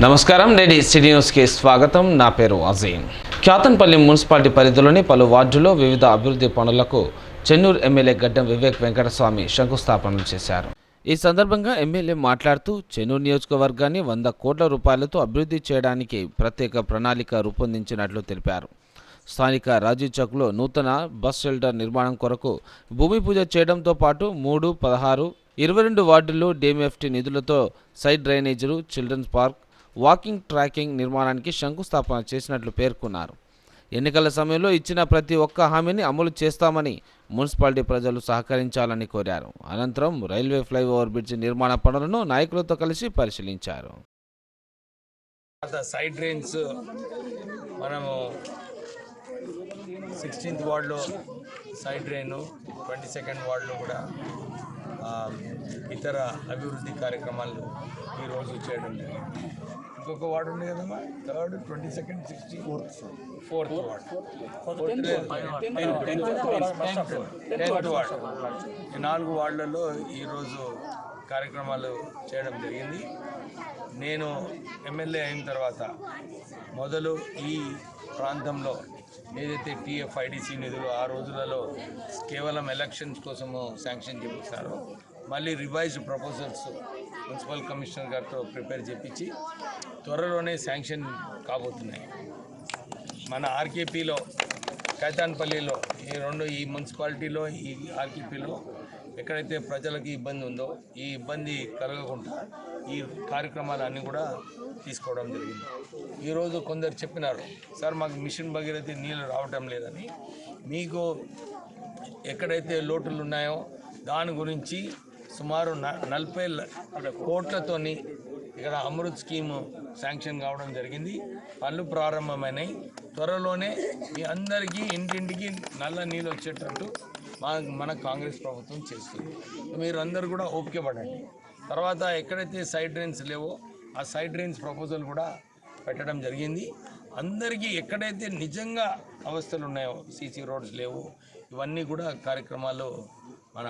నమస్కారం నేడి సిటీ న్యూస్కి స్వాగతం. నా పేరు అజీం. క్యాతన్పల్లి మున్సిపాలిటీ పరిధిలోని పలు వార్డుల్లో వివిధ అభివృద్ధి పనులకు చెన్నూరు ఎమ్మెల్యే గడ్డం వివేక్ వెంకటస్వామి శంకుస్థాపనలు చేశారు. ఈ సందర్భంగా ఎమ్మెల్యే మాట్లాడుతూ చెన్నూరు నియోజకవర్గాన్ని 100 కోట్ల రూపాయలతో అభివృద్ధి చేయడానికి ప్రత్యేక ప్రణాళిక రూపొందించినట్లు తెలిపారు. స్థానిక రాజీవ్ చౌక్లో నూతన బస్ షెల్టర్ నిర్మాణం కొరకు భూమి పూజ చేయడంతో పాటు 3, 16, 22 వార్డుల్లో డిఎంఎఫ్టీ నిధులతో సైడ్ డ్రైనేజీలు, చిల్డ్రన్స్ పార్క్, వాకింగ్ ట్రాకింగ్ నిర్మాణానికి శంకుస్థాపన చేసినట్లు పేర్కొన్నారు. ఎన్నికల సమయంలో ఇచ్చిన ప్రతి ఒక్క హామీని అమలు చేస్తామని మున్సిపాలిటీ ప్రజలు సహకరించాలని కోరారు. అనంతరం రైల్వే ఫ్లైఓవర్ బ్రిడ్జి నిర్మాణ పనులను నాయకులతో కలిసి పరిశీలించారు. సైడ్ డ్రైన్స్ మనము 16th వార్డులో సైడ్ డ్రైన్, 22nd వార్డులో కూడా ఇతర అభివృద్ధి కార్యక్రమాలు ఈరోజు చేయడం జరిగింది. ఇంకొక వార్డు ఉంది కదమ్మా, 3rd, 22nd, 16th, 4th ward, 10th ward, ఈ 4 వార్డులలో ఈరోజు కార్యక్రమాలు చేయడం జరిగింది. నేను ఎమ్మెల్యే అయిన తర్వాత మొదలు ఈ ప్రాంతంలో ఏదైతే టీఎఫ్ఐడిసి నిధులు ఆ రోజులలో కేవలం ఎలక్షన్స్ కోసము శాంక్షన్ చేపిస్తారో మళ్ళీ రివైజ్డ్ ప్రపోజల్స్ మున్సిపల్ కమిషనర్ గారితో ప్రిపేర్ చేయించి త్వరలోనే శాంక్షన్ కాబోతున్నాయి. మన ఆర్కేపీలో కైతాన్పల్లిలో ఈ మున్సిపాలిటీలో ఈ ఆర్కేపీలో ఎక్కడైతే ప్రజలకు ఇబ్బంది ఉందో ఈ ఇబ్బంది కలగకుండా ఈ కార్యక్రమాలన్నీ కూడా తీసుకోవడం జరిగింది. ఈరోజు కొందరు చెప్పినారు, సార్ మాకు మిషన్ భగీరథ నీళ్ళు రావటం లేదని. మీకు ఎక్కడైతే లోటులు ఉన్నాయో దాని గురించి సుమారు 40 కోట్లతోని ఇక్కడ అమృత్ స్కీము శాంక్షన్ కావడం జరిగింది. పనులు ప్రారంభమైనాయి. త్వరలోనే మీ అందరికీ ఇంటింటికి నల్ల నీళ్ళు వచ్చేటట్టు మన కాంగ్రెస్ ప్రభుత్వం చేస్తుంది. మీరు అందరూ కూడా ఓపిక పడండి. తర్వాత ఎక్కడైతే సైడ్ డ్రైన్స్ లేవో ఆ సైడ్ డ్రైన్స్ ప్రపోజల్ కూడా పెట్టడం జరిగింది. అందరికీ ఎక్కడైతే నిజంగా అవస్థలు ఉన్నాయో, సీసీ రోడ్స్ లేవు, ఇవన్నీ కూడా కార్యక్రమాలు మన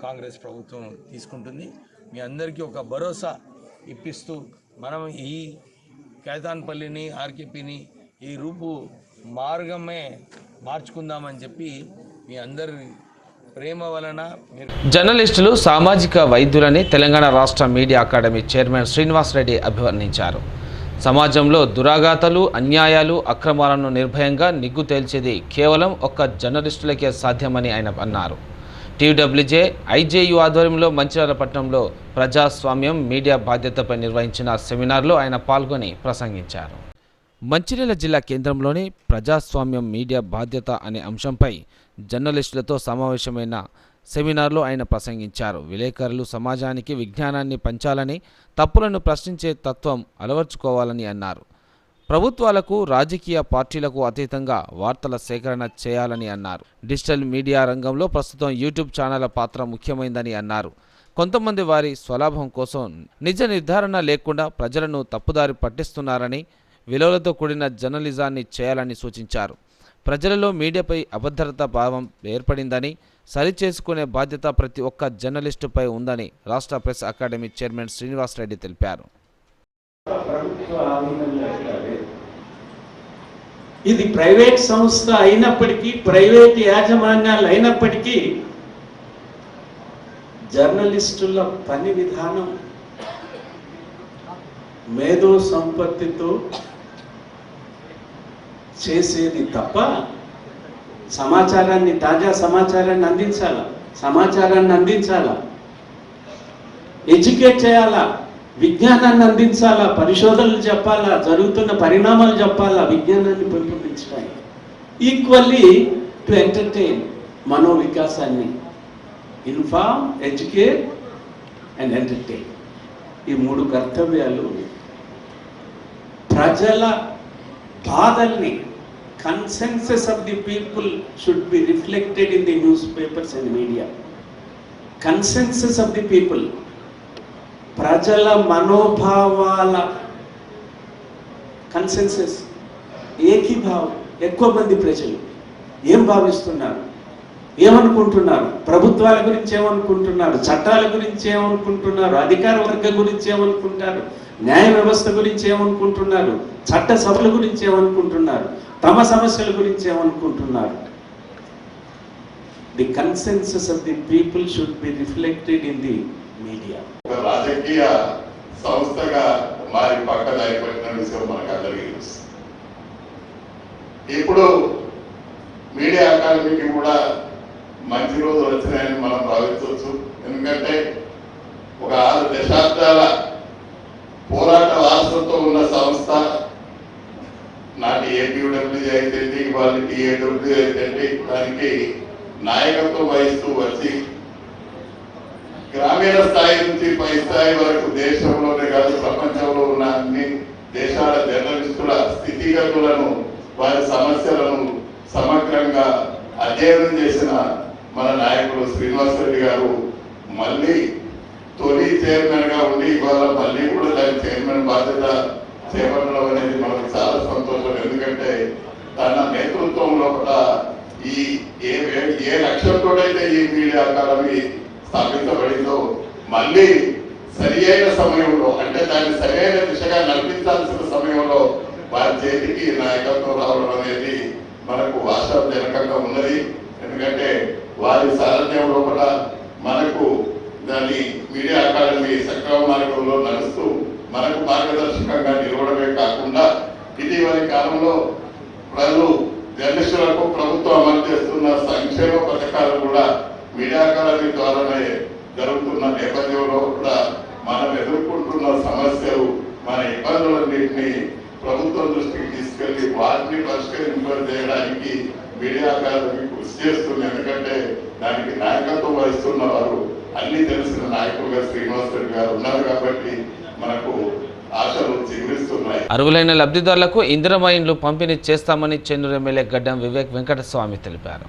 కాంగ్రెస్ ప్రభుత్వం తీసుకుంటుంది. మీ అందరికీ ఒక భరోసా ఇప్పిస్తూ మనం ఈ కైతాన్పల్లిని, ఆర్కేపీని ఈ రూపు మార్గమే మార్చుకుందామని చెప్పి మీ అందరి ప్రేమ వలన జర్నలిస్టులు సామాజిక వైద్యులని తెలంగాణ రాష్ట్ర media academy chairman Srinivas Reddy అభివర్ణించారు. సమాజంలో దురాఘాతాలు, అన్యాయాలు, అక్రమాలను నిర్భయంగా నిగ్గు తేల్చేది కేవలం ఒక్క జర్నలిస్టులకే సాధ్యమని ఆయన అన్నారు. టీడబ్ల్యూజే ఐజేయు ఆధ్వర్యంలో మంచిర్యాలపట్నంలో ప్రజాస్వామ్యం మీడియా బాధ్యతపై నిర్వహించిన సెమినార్లో ఆయన పాల్గొని ప్రసంగించారు. మంచిర్యాల జిల్లా కేంద్రంలోని ప్రజాస్వామ్యం మీడియా బాధ్యత అనే అంశంపై జర్నలిస్టులతో సమావేశమైన సెమినార్లో ఆయన ప్రసంగించారు. విలేకరులు సమాజానికి విజ్ఞానాన్ని పంచాలని, తప్పులను ప్రశ్నించే తత్వం అలవర్చుకోవాలని అన్నారు. ప్రభుత్వాలకు, రాజకీయ పార్టీలకు అతీతంగా వార్తల సేకరణ చేయాలని అన్నారు. డిజిటల్ మీడియా రంగంలో ప్రస్తుతం యూట్యూబ్ ఛానళ్ల పాత్ర ముఖ్యమైందని అన్నారు. కొంతమంది వారి స్వలాభం కోసం నిజ నిర్ధారణ లేకుండా ప్రజలను తప్పుదారి పట్టిస్తున్నారని, విలువలతో కూడిన జర్నలిజాన్ని చేయాలని సూచించారు. ప్రజలలో మీడియాపై అభద్రతా భావం ఏర్పడిందని, సరిచేసుకునే బాధ్యత ప్రతి ఒక్క జర్నలిస్టుపై ఉందని రాష్ట్ర press academy chairman Srinivas Reddy తెలిపారు. ఇది ప్రైవేట్ సంస్థ అయినప్పటికీ, ప్రైవేట్ యాజమాన్యాలు అయినప్పటికీ జర్నలిస్టుల పని విధానం మేధో సంపత్తితో చేసేది తప్ప సమాచారాన్ని, తాజా సమాచారాన్ని అందించాలా, ఎడ్యుకేట్ చేయాలా, విజ్ఞానాన్ని అందించాలా, పరిశోధనలు చెప్పాలా, జరుగుతున్న పరిణామాలు చెప్పాలా, విజ్ఞానాన్ని పెంపొందించడానికి, ఈక్వల్లీ టు ఎంటర్టైన్, మనోవికాసాన్ని, ఇన్ఫార్మ్, ఎడ్యుకేట్ అండ్ ఎంటర్టైన్, ఈ 3 కర్తవ్యాలు ప్రజల బాధల్ని, consensus of the people should be reflected in the newspapers and media. Consensus of the people, ప్రజల మనోభావాల కన్సెన్సస్, ఏకీభావం. ఎక్కువ మంది ప్రజలు ఏం భావిస్తున్నారు, ఏమనుకుంటున్నారు, ప్రభుత్వాల గురించి ఏమనుకుంటున్నారు, చట్టాల గురించి ఏమనుకుంటున్నారు, అధికార వర్గం గురించి ఏమనుకుంటారు, న్యాయ వ్యవస్థ గురించి ఏమనుకుంటున్నారు, చట్ట సభల గురించి ఏమనుకుంటున్నారు, తమ సమస్యల గురించి ఏమనుకుంటున్నారు. The consensus of the people should be reflected in the media. ఒక రాజకీయ సంస్థగా మారి పక్కదారిపడిన విషయం మనకు అందరికీ తెలుసు. ఇప్పుడు మీడియా అకాడమీకి కూడా మంచి రోజులు వచ్చినాయని మనం భావించవచ్చు. ఎందుకంటే ఒక 6 దశాబ్దాల పోరాట వారసత్వం ఉన్న సంస్థ, నాటి ఏపీడబ్ల్యూజీ అయితే వాళ్ళ టీఏడబ్ల్యూజీ అయితే దానికి నాయకత్వం వహిస్తూ వచ్చి గ్రామీణ స్థాయి నుంచి పై స్థాయి వరకు దేశంలోనే కాదు ప్రపంచంలో ఉన్న అన్ని దేశాల జర్నలిస్టుల స్థితిగతులను, వారి సమస్యలను సమగ్రంగా అధ్యయనం చేసిన మన నాయకుడు శ్రీనివాస్ రెడ్డి గారు మళ్ళీ తొలి చైర్మన్ గా ఉండి ఇవాళ మళ్ళీ కూడా దాని చైర్మన్ బాధ్యత చేపట్టడం అనేది మనకు చాలా సంతోషం. ఎందుకంటే తన నేతృత్వంలో కూడా ఈ ఏ లక్ష్యంతో అయితే ఈ మీడియా అకాడమీ స్థాపించబడిందో మళ్ళీ సరి అయిన సమయంలో, అంటే దాన్ని సరైన దిశగా నడిపించాల్సిన సమయంలో వారి చేతికి నాయకత్వం రావడం అనేది మనకు ఆశాజనకంగా ఉన్నది. ఎందుకంటే వారి సారథ్యంలో కూడా మనకు దాని మీడియా అకాడమీ సక్రమ మార్గంలో నడుస్తూ మనకు మార్గదర్శకంగా నిలవడమే కాకుండా ఇటీవలి కాలంలో ప్రజలు జర్నలిస్టులకు ప్రభుత్వం అమలు చేస్తున్న సంక్షేమ పథకాలు కూడా మీడియా అకాడమీ ద్వారానే జరుగుతున్న నేపథ్యంలో కూడా మనం ఎదుర్కొంటున్న సమస్యలు, మన ఇబ్బందులన్నింటినీ ప్రభుత్వం దృష్టికి తీసుకెళ్లి వాటిని పరిష్కరింపజేయడానికి మీడియా అకాడమీ కృషి చేస్తుంది. ఎందుకంటే దానికి నాయకత్వం వహిస్తున్న వారు అన్ని తెలిసిన నాయకులుగా శ్రీనివాస్ రెడ్డి గారు ఉన్నారు కాబట్టి మనకు ఆశలు చిగురిస్తున్నాయి. అర్హులైన లబ్ధిదారులకు ఇందిరమ్మ ఇండ్లు పంపిణీ చేస్తామని చెన్నూరు ఎమ్మెల్యే గడ్డం వివేక్ వెంకటస్వామి తెలిపారు.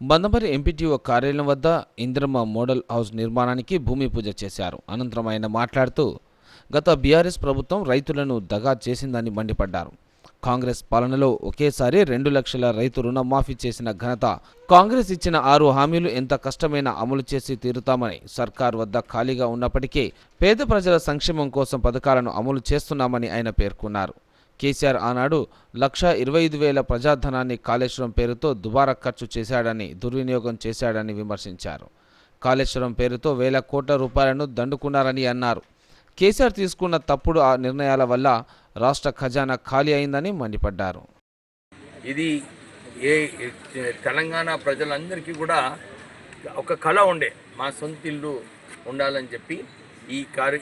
బందమరి ఎంపీటీఓ కార్యాలయం వద్ద ఇందిరమ్మ మోడల్ హౌస్ నిర్మాణానికి భూమి పూజ చేశారు. అనంతరం ఆయన మాట్లాడుతూ గత బీఆర్ఎస్ ప్రభుత్వం రైతులను దగా చేసిందని మండిపడ్డారు. కాంగ్రెస్ పాలనలో ఒకేసారి 2 లక్షల రైతు రుణమాఫీ చేసిన ఘనత, కాంగ్రెస్ ఇచ్చిన 6 హామీలు ఎంత కష్టమైనా అమలు చేసి తీరుతామని, సర్కార్ వద్ద ఖాళీగా ఉన్నప్పటికీ పేద ప్రజల సంక్షేమం కోసం పథకాలను అమలు చేస్తున్నామని ఆయన పేర్కొన్నారు. కేసీఆర్ ఆనాడు 1,25,000 ప్రజాధనాన్ని కాళేశ్వరం పేరుతో దుబారా ఖర్చు చేశాడని, దుర్వినియోగం చేశాడని విమర్శించారు. కాళేశ్వరం పేరుతో వేల కోట్ల రూపాయలను దండుకున్నారని అన్నారు. కేసీఆర్ తీసుకున్న తప్పుడు నిర్ణయాల వల్ల రాష్ట్ర ఖజానా ఖాళీ అయిందని మండిపడ్డారు. ఇది తెలంగాణ ప్రజలందరికీ కూడా ఒక కళ ఉండే, మా సొంత ఇల్లు ఉండాలని చెప్పి ఈ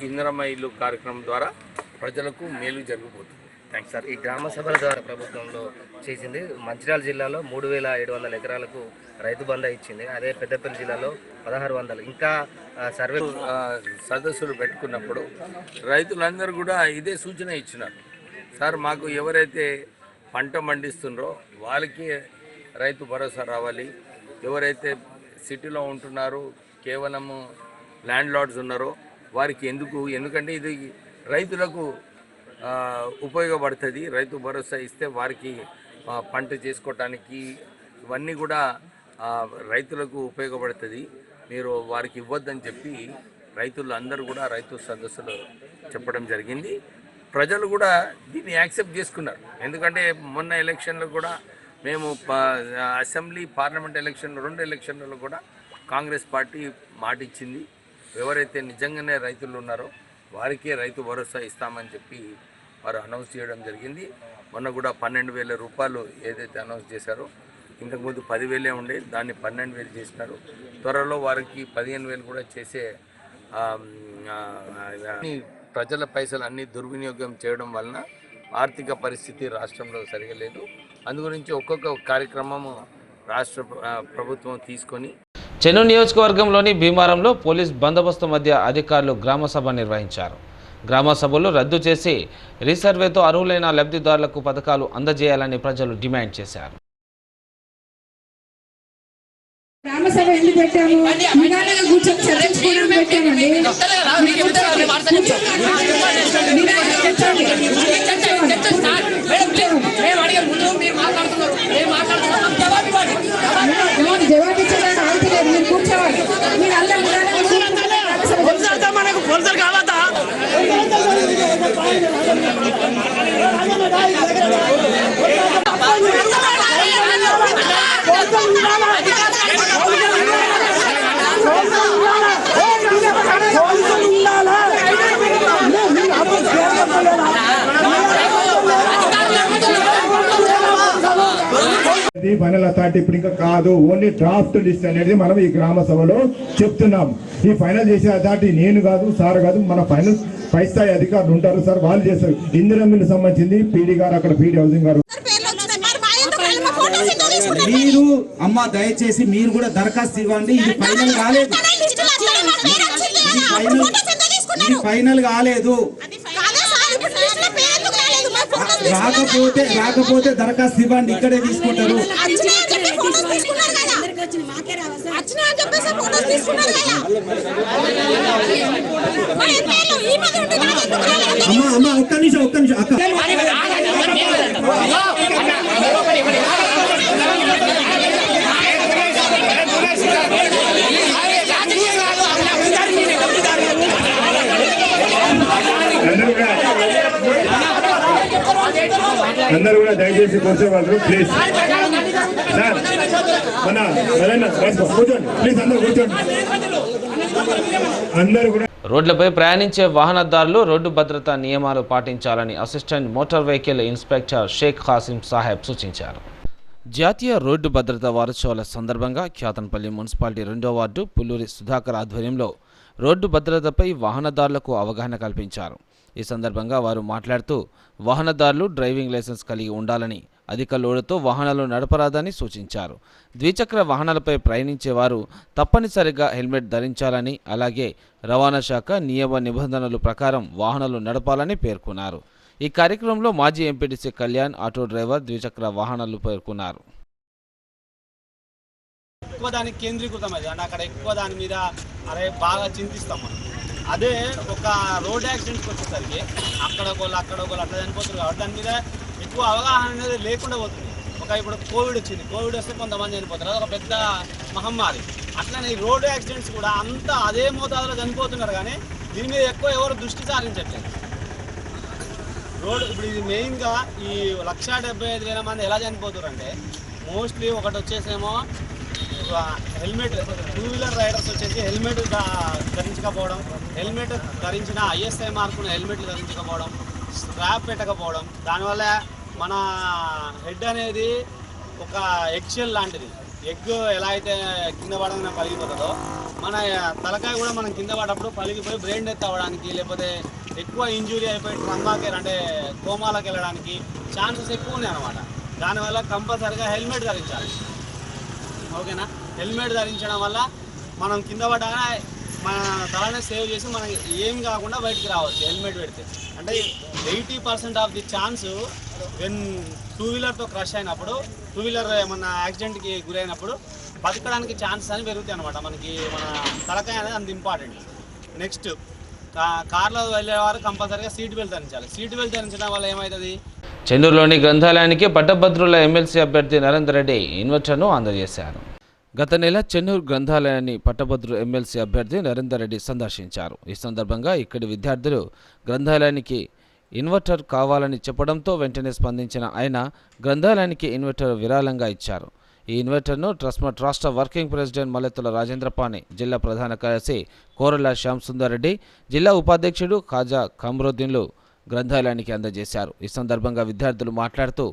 ఇందిరమ్మ ఇల్లు కార్యక్రమం ద్వారా ప్రజలకు మేలు జరిగిపోతుంది. Thanks sir. ఈ గ్రామ సభల ద్వారా ప్రభుత్వంలో చేసింది మంచిర్యాల జిల్లాలో 3,700 ఎకరాలకు రైతు బంధు ఇచ్చింది. అదే పెద్దపల్లి జిల్లాలో 1,600. ఇంకా సర్వే సదస్సులు పెట్టుకున్నప్పుడు రైతులందరూ కూడా ఇదే సూచన ఇచ్చినారు. సార్, మాకు ఎవరైతే పంట పండిస్తున్నారో వాళ్ళకి రైతు భరోసా రావాలి. ఎవరైతే సిటీలో ఉంటున్నారో కేవలము ల్యాండ్ లార్డ్స్ ఉన్నారో వారికి ఎందుకంటే ఇది రైతులకు ఉపయోగపడుతుంది. రైతు భరోసా ఇస్తే వారికి పంట చేసుకోవటానికి ఇవన్నీ కూడా రైతులకు ఉపయోగపడుతుంది. మీరు వారికి ఇవ్వద్దని చెప్పి రైతులు అందరూ కూడా రైతు సదస్సులు చెప్పడం జరిగింది. ప్రజలు కూడా దీన్ని యాక్సెప్ట్ చేసుకున్నారు. ఎందుకంటే మొన్న ఎలక్షన్లో కూడా మేము అసెంబ్లీ పార్లమెంట్ ఎలక్షన్లు 2 ఎలక్షన్లలో కూడా కాంగ్రెస్ పార్టీ మాట ఇచ్చింది. ఎవరైతే నిజంగానే రైతులు ఉన్నారో వారికే రైతు భరోసా ఇస్తామని చెప్పి వారు అనౌన్స్ చేయడం జరిగింది. మొన్న కూడా 12,000 రూపాయలు ఏదైతే అనౌన్స్ చేశారో, ఇంతకుముందు 10,000 ఉండే, దాన్ని 12,000 చేసినారు. త్వరలో వారికి 15,000 కూడా చేసే ప్రజల పైసలు అన్నీ దుర్వినియోగం చేయడం వలన ఆర్థిక పరిస్థితి రాష్ట్రంలో సరిగా లేదు. అందుగురించి ఒక్కొక్క కార్యక్రమము రాష్ట్ర ప్రభుత్వం తీసుకొని చెన్నూరు నియోజకవర్గంలోని భీమారంలో పోలీస్ బందోబస్తు మధ్య అధికారులు గ్రామసభ నిర్వహించారు. గ్రామసభలు రద్దు చేసి రీసర్వేతో అర్హులైన లబ్ధిదారులకు పథకాలు అందజేయాలని ప్రజలు డిమాండ్ చేశారు. గ్రామసభ ఎందుకు పెట్టాము? నిదానంగా కూర్చొని చర్చించుకోవడం పెట్టామండి. జవాబు ఇచ్చేదాన్ని ఆగుతలేదు. మీరు కూర్చోవాలి. మీరు అందరూ నిదానంగా కూర్చోవాలి. అభ్యర్థి ఫైనల్ అథారిటీ ఇప్పుడు ఇంకా కాదు, ఓన్లీ డ్రాఫ్ట్ లిస్ట్ అనేది మనం ఈ గ్రామ సభలో చెప్తున్నాం. ఈ ఫైనల్ చేసే అథారిటీ నేను కాదు, సార్ కాదు, మన ఫైనల్ పై స్థాయి అధికారులు ఉంటారు సార్, వాళ్ళు చేస్తారు. ఇందిరమ్మకి సంబంధించింది పీడీ గారు, అక్కడ పీడీ హౌసింగ్ గారు. మీరు అమ్మ దయచేసి మీరు కూడా దరఖాస్తు ఇవ్వండి. ఇది ఫైనల్ కాలేదు, ఇది ఫైనల్ కాలేదు. రాకపోతే దరఖాస్తు ఇవ్వండి, ఇక్కడే తీసుకుంటారు. అమ్మ ఒక్క నిమిషం అక్క. అందరూ కూడా దయచేసి కూర్చోవాలి ప్లీజ్. సార్ కూర్చోండి ప్లీజ్, అందరూ కూర్చోండి. అందరూ కూడా రోడ్లపై ప్రయాణించే వాహనదారులు రోడ్డు భద్రతా నియమాలు పాటించాలని assistant motor vehicle inspector Sheikh Khasim Saheb సూచించారు. జాతీయ రోడ్డు భద్రతా వారోత్సవాల సందర్భంగా ఖ్యాతన్పల్లి మున్సిపాలిటీ 2వ వార్డు పుల్లూరి సుధాకర్ ఆధ్వర్యంలో రోడ్డు భద్రతపై వాహనదారులకు అవగాహన కల్పించారు. ఈ సందర్భంగా వారు మాట్లాడుతూ వాహనదారులు డ్రైవింగ్ లైసెన్స్ కలిగి ఉండాలని, అధిక లోడుతో వాహనాలు నడపరాదని సూచించారు. ద్విచక్ర వాహనాలపై ప్రయాణించేవారు తప్పనిసరిగా హెల్మెట్ ధరించాలని, అలాగే రవాణా శాఖ నియమ నిబంధనల ప్రకారం వాహనాలు నడపాలని పేర్కొన్నారు. ఈ కార్యక్రమంలో మాజీ ఎంపీటీసీ కళ్యాణ్, ఆటో డ్రైవర్, ద్విచక్ర వాహనాలు పేర్కొన్నారు. ఎక్కువ దానికి కేంద్రీకృతమైంది అంటే అక్కడ ఎక్కువ దాని మీద బాగా చింతిస్తాం మనం. అదే ఒక రోడ్ యాక్సిడెంట్కి వచ్చేసరికి అక్కడొకళ్ళు అట్లా చనిపోతారు కాబట్టి దాని మీద ఎక్కువ అవగాహన అనేది లేకుండా పోతుంది. ఇప్పుడు కోవిడ్ వచ్చింది, కోవిడ్ వస్తే కొంతమంది చనిపోతారు, అది ఒక పెద్ద మహమ్మారి. అట్లనే ఈ రోడ్ యాక్సిడెంట్స్ కూడా అంతా అదే మోతాదులో చనిపోతున్నారు, కానీ దీని మీద ఎక్కువ ఎవరు దృష్టి సారించట్లేదు. ఇప్పుడు ఇది మెయిన్గా ఈ 175,000 మంది ఎలా చనిపోతారు అంటే మోస్ట్లీ ఒకటి వచ్చేసేమో హెల్మెట్, 2 వీలర్ రైడర్స్ వచ్చేసి హెల్మెట్ ధరించకపోవడం, హెల్మెట్ ధరించిన ISI మార్కును హెల్మెట్లు ధరించకపోవడం, స్ట్రాప్ పెట్టకపోవడం. దానివల్ల మన హెడ్ అనేది ఒక ఎగ్షెల్ లాంటిది. ఎగ్ ఎలా అయితే కింద పడగానే పలిగిపోతుందో మన తలకాయ కూడా మనం కింద పడ్డప్పుడు పలిగిపోయి బ్రెయిన్ డెత్ అవ్వడానికి, లేకపోతే ఎక్కువ ఇంజురీ అయిపోయి ట్రమాకి అంటే కోమాలకు వెళ్ళడానికి ఛాన్సెస్ ఎక్కువ ఉన్నాయి అన్నమాట. దానివల్ల కంపల్సరీగా హెల్మెట్ ధరించాలి, ఓకేనా? హెల్మెట్ ధరించడం వల్ల మనం కింద పడ్డాగా మన తలనే సేవ్ చేసి మనం ఏం కాకుండా బయటికి రావచ్చు. హెల్మెట్ పెడితే అంటే 80% ఆఫ్ ది ఛాన్స్ వెన్ 2 వీలర్తో క్రష్ అయినప్పుడు, 2 వీలర్ ఏమన్నా యాక్సిడెంట్కి గురైనప్పుడు బతకడానికి ఛాన్సెస్ అని పెరుగుతాయి అనమాట. మనకి మన తలకాయ అనేది అంత ఇంపార్టెంట్. నెక్స్ట్ కార్లో వెళ్ళేవారు కంపల్సరీగా సీట్ బెల్ట్ ధరించాలి. సీట్ బెల్ట్ ధరించడం వల్ల ఏమవుతుంది? చెన్నూరులోని గ్రంథాలయానికి పట్టభద్రుల ఎమ్మెల్సీ అభ్యర్థి నరేందర్ రెడ్డి ఇన్వర్టర్ను అందజేశారు. గత నెల చెన్నూరు గ్రంథాలయాన్ని పట్టభద్రుల ఎమ్మెల్సీ అభ్యర్థి నరేందర్ రెడ్డి సందర్శించారు. ఈ సందర్భంగా ఇక్కడి విద్యార్థులు గ్రంథాలయానికి ఇన్వర్టర్ కావాలని చెప్పడంతో వెంటనే స్పందించిన ఆయన గ్రంథాలయానికి ఇన్వర్టర్ విరాళంగా ఇచ్చారు. ఈ ఇన్వర్టర్ను ట్రస్మట్ రాష్ట్ర వర్కింగ్ ప్రెసిడెంట్ మల్లెతుల రాజేంద్రపాణి, జిల్లా ప్రధాన కార్యదర్శి కోరల శ్యామ్ సుందర్ రెడ్డి, జిల్లా ఉపాధ్యక్షుడు ఖాజా కమ్రోద్దీన్లు గ్రంథాలయానికి అందజేశారు. ఈ సందర్భంగా విద్యార్థులు మాట్లాడుతూ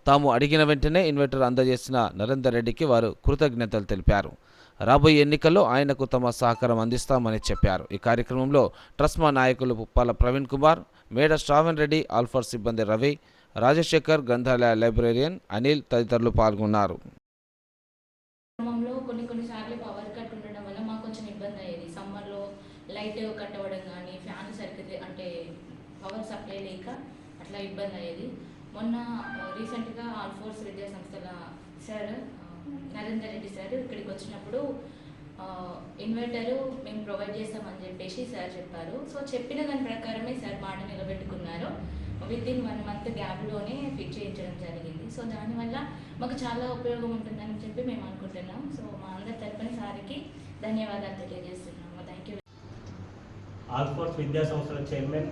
తాము అడిగిన వెంటనే ఇన్వర్టర్ అందజేసిన నరేందర్ రెడ్డికి వారు కృతజ్ఞతలు తెలిపారు. రాబోయే ఎన్నికల్లో ఆయనకు తమ సహకారం అందిస్తామని చెప్పారు. ఈ కార్యక్రమంలో ట్రస్మా నాయకులు పుప్పాల ప్రవీణ్ కుమార్, మేడ శ్రావణ్ రెడ్డి, ఆల్ఫర్ సిబ్బంది రవి, రాజశేఖర్, గ్రంథాలయ లైబ్రేరియన్ అనిల్ తదితరులు పాల్గొన్నారు. కొన్నిసార్లు పవర్ కట్ ఉండడం వల్ల మాకు కొంచెం ఇబ్బంది అయ్యేది. సమ్మర్లో లైట్ కట్ అవ్వడం కానీ, ఫ్యాన్ సరిగ్గా అంటే పవర్ సప్లై లేక అట్లా ఇబ్బంది అయ్యేది. మొన్న రీసెంట్గా ఆల్ఫోర్స్ విద్యా సంస్థల సార్ నరేందర్ రెడ్డి సార్ ఇక్కడికి వచ్చినప్పుడు ఇన్వర్టరు మేము ప్రొవైడ్ చేస్తామని చెప్పేసి సార్ చెప్పారు. సో చెప్పిన దాని ప్రకారమే సార్ మాట నిలబెట్టుకున్నారు. వితిన్ 1 మంత్ గ్యాప్లోనే ఫిక్స్ చేయించడం జరిగింది. సో దానివల్ల మాకు చాలా ఉపయోగం ఉంటుందని చెప్పి మేము అనుకుంటున్నాం. సో మా అందరి తరపున సార్కి ధన్యవాదాలు తెలియజేస్తున్నాము. Thank you. ఆల్ఫోర్స్ విద్యా సంస్థల చైర్మన్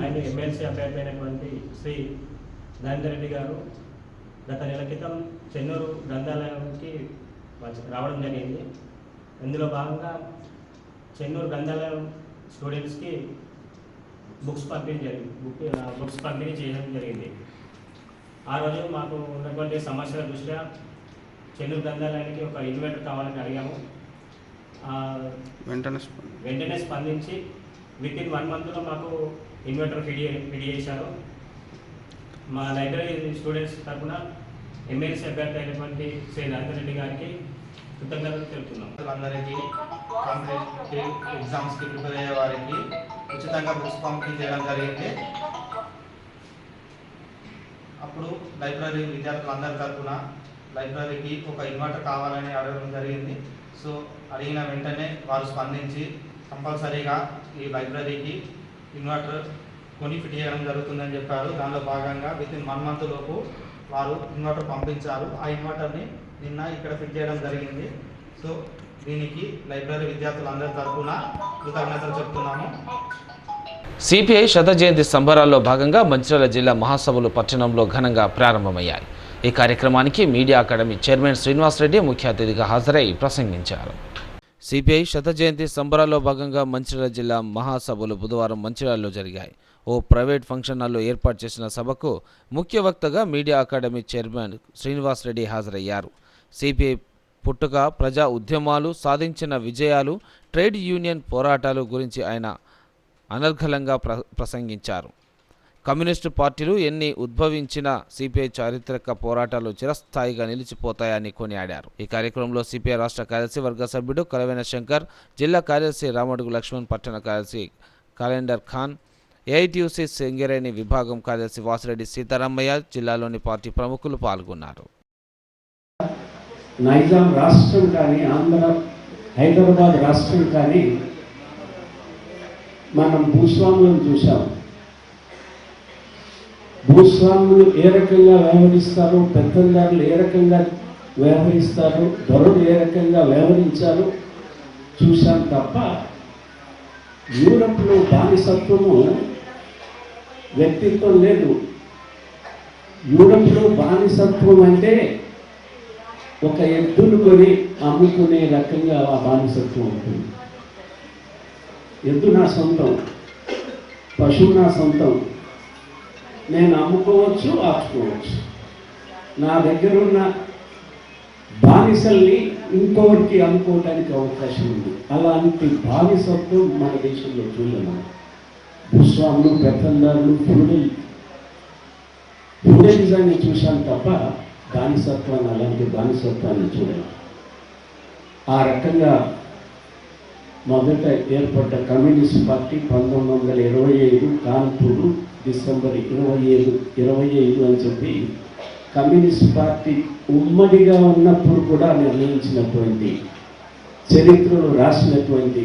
ఆయన ఎమ్మెల్సీ అభ్యర్థి అయినటువంటి శ్రీ నరేందర్ రెడ్డి గారు గత నెల క్రితం చెన్నూరు గ్రంథాలయానికి రావడం జరిగింది. ఇందులో భాగంగా చెన్నూరు గ్రంథాలయం స్టూడెంట్స్కి బుక్స్ పంపిణీ చేయడం జరిగింది. ఆ రోజు మాకు ఉన్నటువంటి సమస్యల దృష్ట్యా చెన్నూరు గ్రంథాలయానికి ఒక ఇన్వర్టర్ కావాలని అడిగాము. వెంటనే స్పందించి విత్ ఇన్ 1 monthలో మాకు ఇన్వర్టర్ ఫిడి చేశారు. మా లైబ్రరీ స్టూడెంట్స్ తరఫున ఎమ్మెల్సీ అభ్యర్థి అయినటువంటి శ్రీ నరేందర్ రెడ్డి గారికి కృతజ్ఞతలు తెలుపుతున్నాం. అందరికీ కాంపిటేటివ్ ఎగ్జామ్స్కి ప్రిపేర్ అయ్యే వారికి ఉచితంగా బుక్స్ పంపిణీ చేయడం జరిగింది. అప్పుడు లైబ్రరీ విద్యార్థులందరి తరఫున లైబ్రరీకి ఒక ఇన్వర్టర్ కావాలని అడగడం జరిగింది. సో అడిగిన వెంటనే వారు స్పందించి కంపల్సరీగా ఈ లైబ్రరీకి ఇన్వర్టర్ కొని ఫిట్ చేయడం జరుగుతుందని చెప్పారు. దానిలో భాగంగా విత్ ఇన్ 1 month లోపు వారు ఇన్వర్టర్ పంపించారు. ఆ ఇన్వర్టర్ని నిన్న ఇక్కడ ఫిట్ చేయడం జరిగింది. సో దీనికి లైబ్రరీ విద్యార్థులందరి తరఫున కృతజ్ఞతలు చెప్తున్నాము. సిపిఐ శత జయంతి సంబరాల్లో భాగంగా మంచిర్యాల జిల్లా మహాసభలు పట్టణంలో ఘనంగా ప్రారంభమయ్యాయి. ఈ కార్యక్రమానికి media academy chairman Srinivas Reddy ముఖ్య అతిథిగా హాజరై ప్రసంగించారు. సిపిఐ శత జయంతి సంబరాల్లో భాగంగా మంచిర్యాల జిల్లా మహాసభలు బుధవారం మంచిర్యాలలో జరిగాయి. ఓ ప్రైవేట్ ఫంక్షన్ హాల్లో ఏర్పాటు చేసిన సభకు ముఖ్య వక్తగా media academy chairman Srinivas Reddy హాజరయ్యారు. సిపిఐ పుట్టుక, ప్రజా ఉద్యమాలు, సాధించిన విజయాలు, ట్రేడ్ యూనియన్ పోరాటాలు గురించి ఆయన అనర్గళంగా ప్రసంగించారు. కమ్యూనిస్టు పార్టీలు ఎన్ని ఉద్భవించినా సిపిఐ చారిత్రక పోరాటాలు చిరస్థాయిగా నిలిచిపోతాయని కొనియాడారు. ఈ కార్యక్రమంలో సిపిఐ రాష్ట్ర కార్యదర్శి వర్గ సభ్యుడు కలవైన శంకర్, జిల్లా కార్యదర్శి రామడుగు లక్ష్మణ్, పట్టణ కార్యదర్శి కాలెండర్ ఖాన్, ఏఐటియుసి సింగరేణి విభాగం కార్యదర్శి వాసిరెడ్డి సీతారామయ్య, జిల్లాలోని పార్టీ ప్రముఖులు పాల్గొన్నారు. నైజాం రాష్ట్రం కానీ హైదరాబాద్ రాష్ట్రం కానీ మనం భూస్వాములను చూసాం. భూస్వాములు ఏ రకంగా వ్యవహరిస్తారు, పెత్తందారులు ఏ రకంగా వ్యవహరిస్తారు, దొరలు ఏ రకంగా వ్యవహరించారు చూసాం తప్ప యూరప్లో బానిసత్వము వ్యక్తిత్వం లేదు. యూరప్లో బానిసత్వం అంటే ఒక ఎద్దును కొని అమ్ముకునే రకంగా ఆ బానిసత్వం ఉంటుంది. ఎద్దు నా సొంతం, పశువు నా సొంతం, నేను అమ్ముకోవచ్చు, ఆచుకోవచ్చు. నా దగ్గర ఉన్న బానిసల్ని ఇంకొకరికి అమ్ముకోవడానికి అవకాశం ఉంది. అలాంటి బానిసత్వం మన దేశంలో చూడలేము. భూస్వాములు, పెత్తందారులు, ఫ్యూడలిజాన్ని చూశాం తప్ప బానిసత్వాన్ని, అలాంటి బానిసత్వాన్ని చూడలేము. ఆ రకంగా మొదట ఏర్పడ్డ కమ్యూనిస్ట్ పార్టీ 1925 కాన్పూర్ డిసెంబర్ 25 అని చెప్పి కమ్యూనిస్ట్ పార్టీ ఉమ్మడిగా ఉన్నప్పుడు కూడా నిర్ణయించినటువంటి చరిత్రలో రాసినటువంటి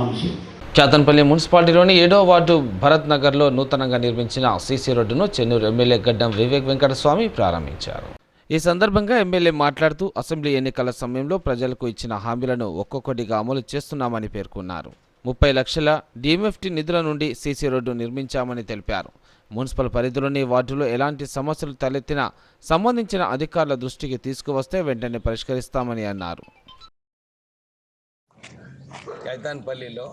అంశం. చాతన్పల్లి మున్సిపాలిటీలోని 7వ వార్డు భరత్ నగర్లో నూతనంగా నిర్మించిన సీసీ రోడ్డును చెన్నూరు ఎమ్మెల్యే గడ్డం వివేక్ వెంకటస్వామి ప్రారంభించారు. ఈ సందర్భంగా ఎమ్మెల్యే మాట్లాడుతూ అసెంబ్లీ ఎన్నికల సమయంలో ప్రజలకు ఇచ్చిన హామీలను ఒక్కొక్కటిగా అమలు చేస్తున్నామని పేర్కొన్నారు. 30 లక్షల డిఎంఎఫ్టీ నిధుల నుండి సీసీ రోడ్డు నిర్మించామని తెలిపారు. మున్సిపల్ పరిధిలోని వార్డులో ఎలాంటి సమస్యలు తలెత్తినా సంబంధించిన అధికారుల దృష్టికి తీసుకువస్తే వెంటనే పరిష్కరిస్తామని అన్నారు. కైతాన్పల్లిలో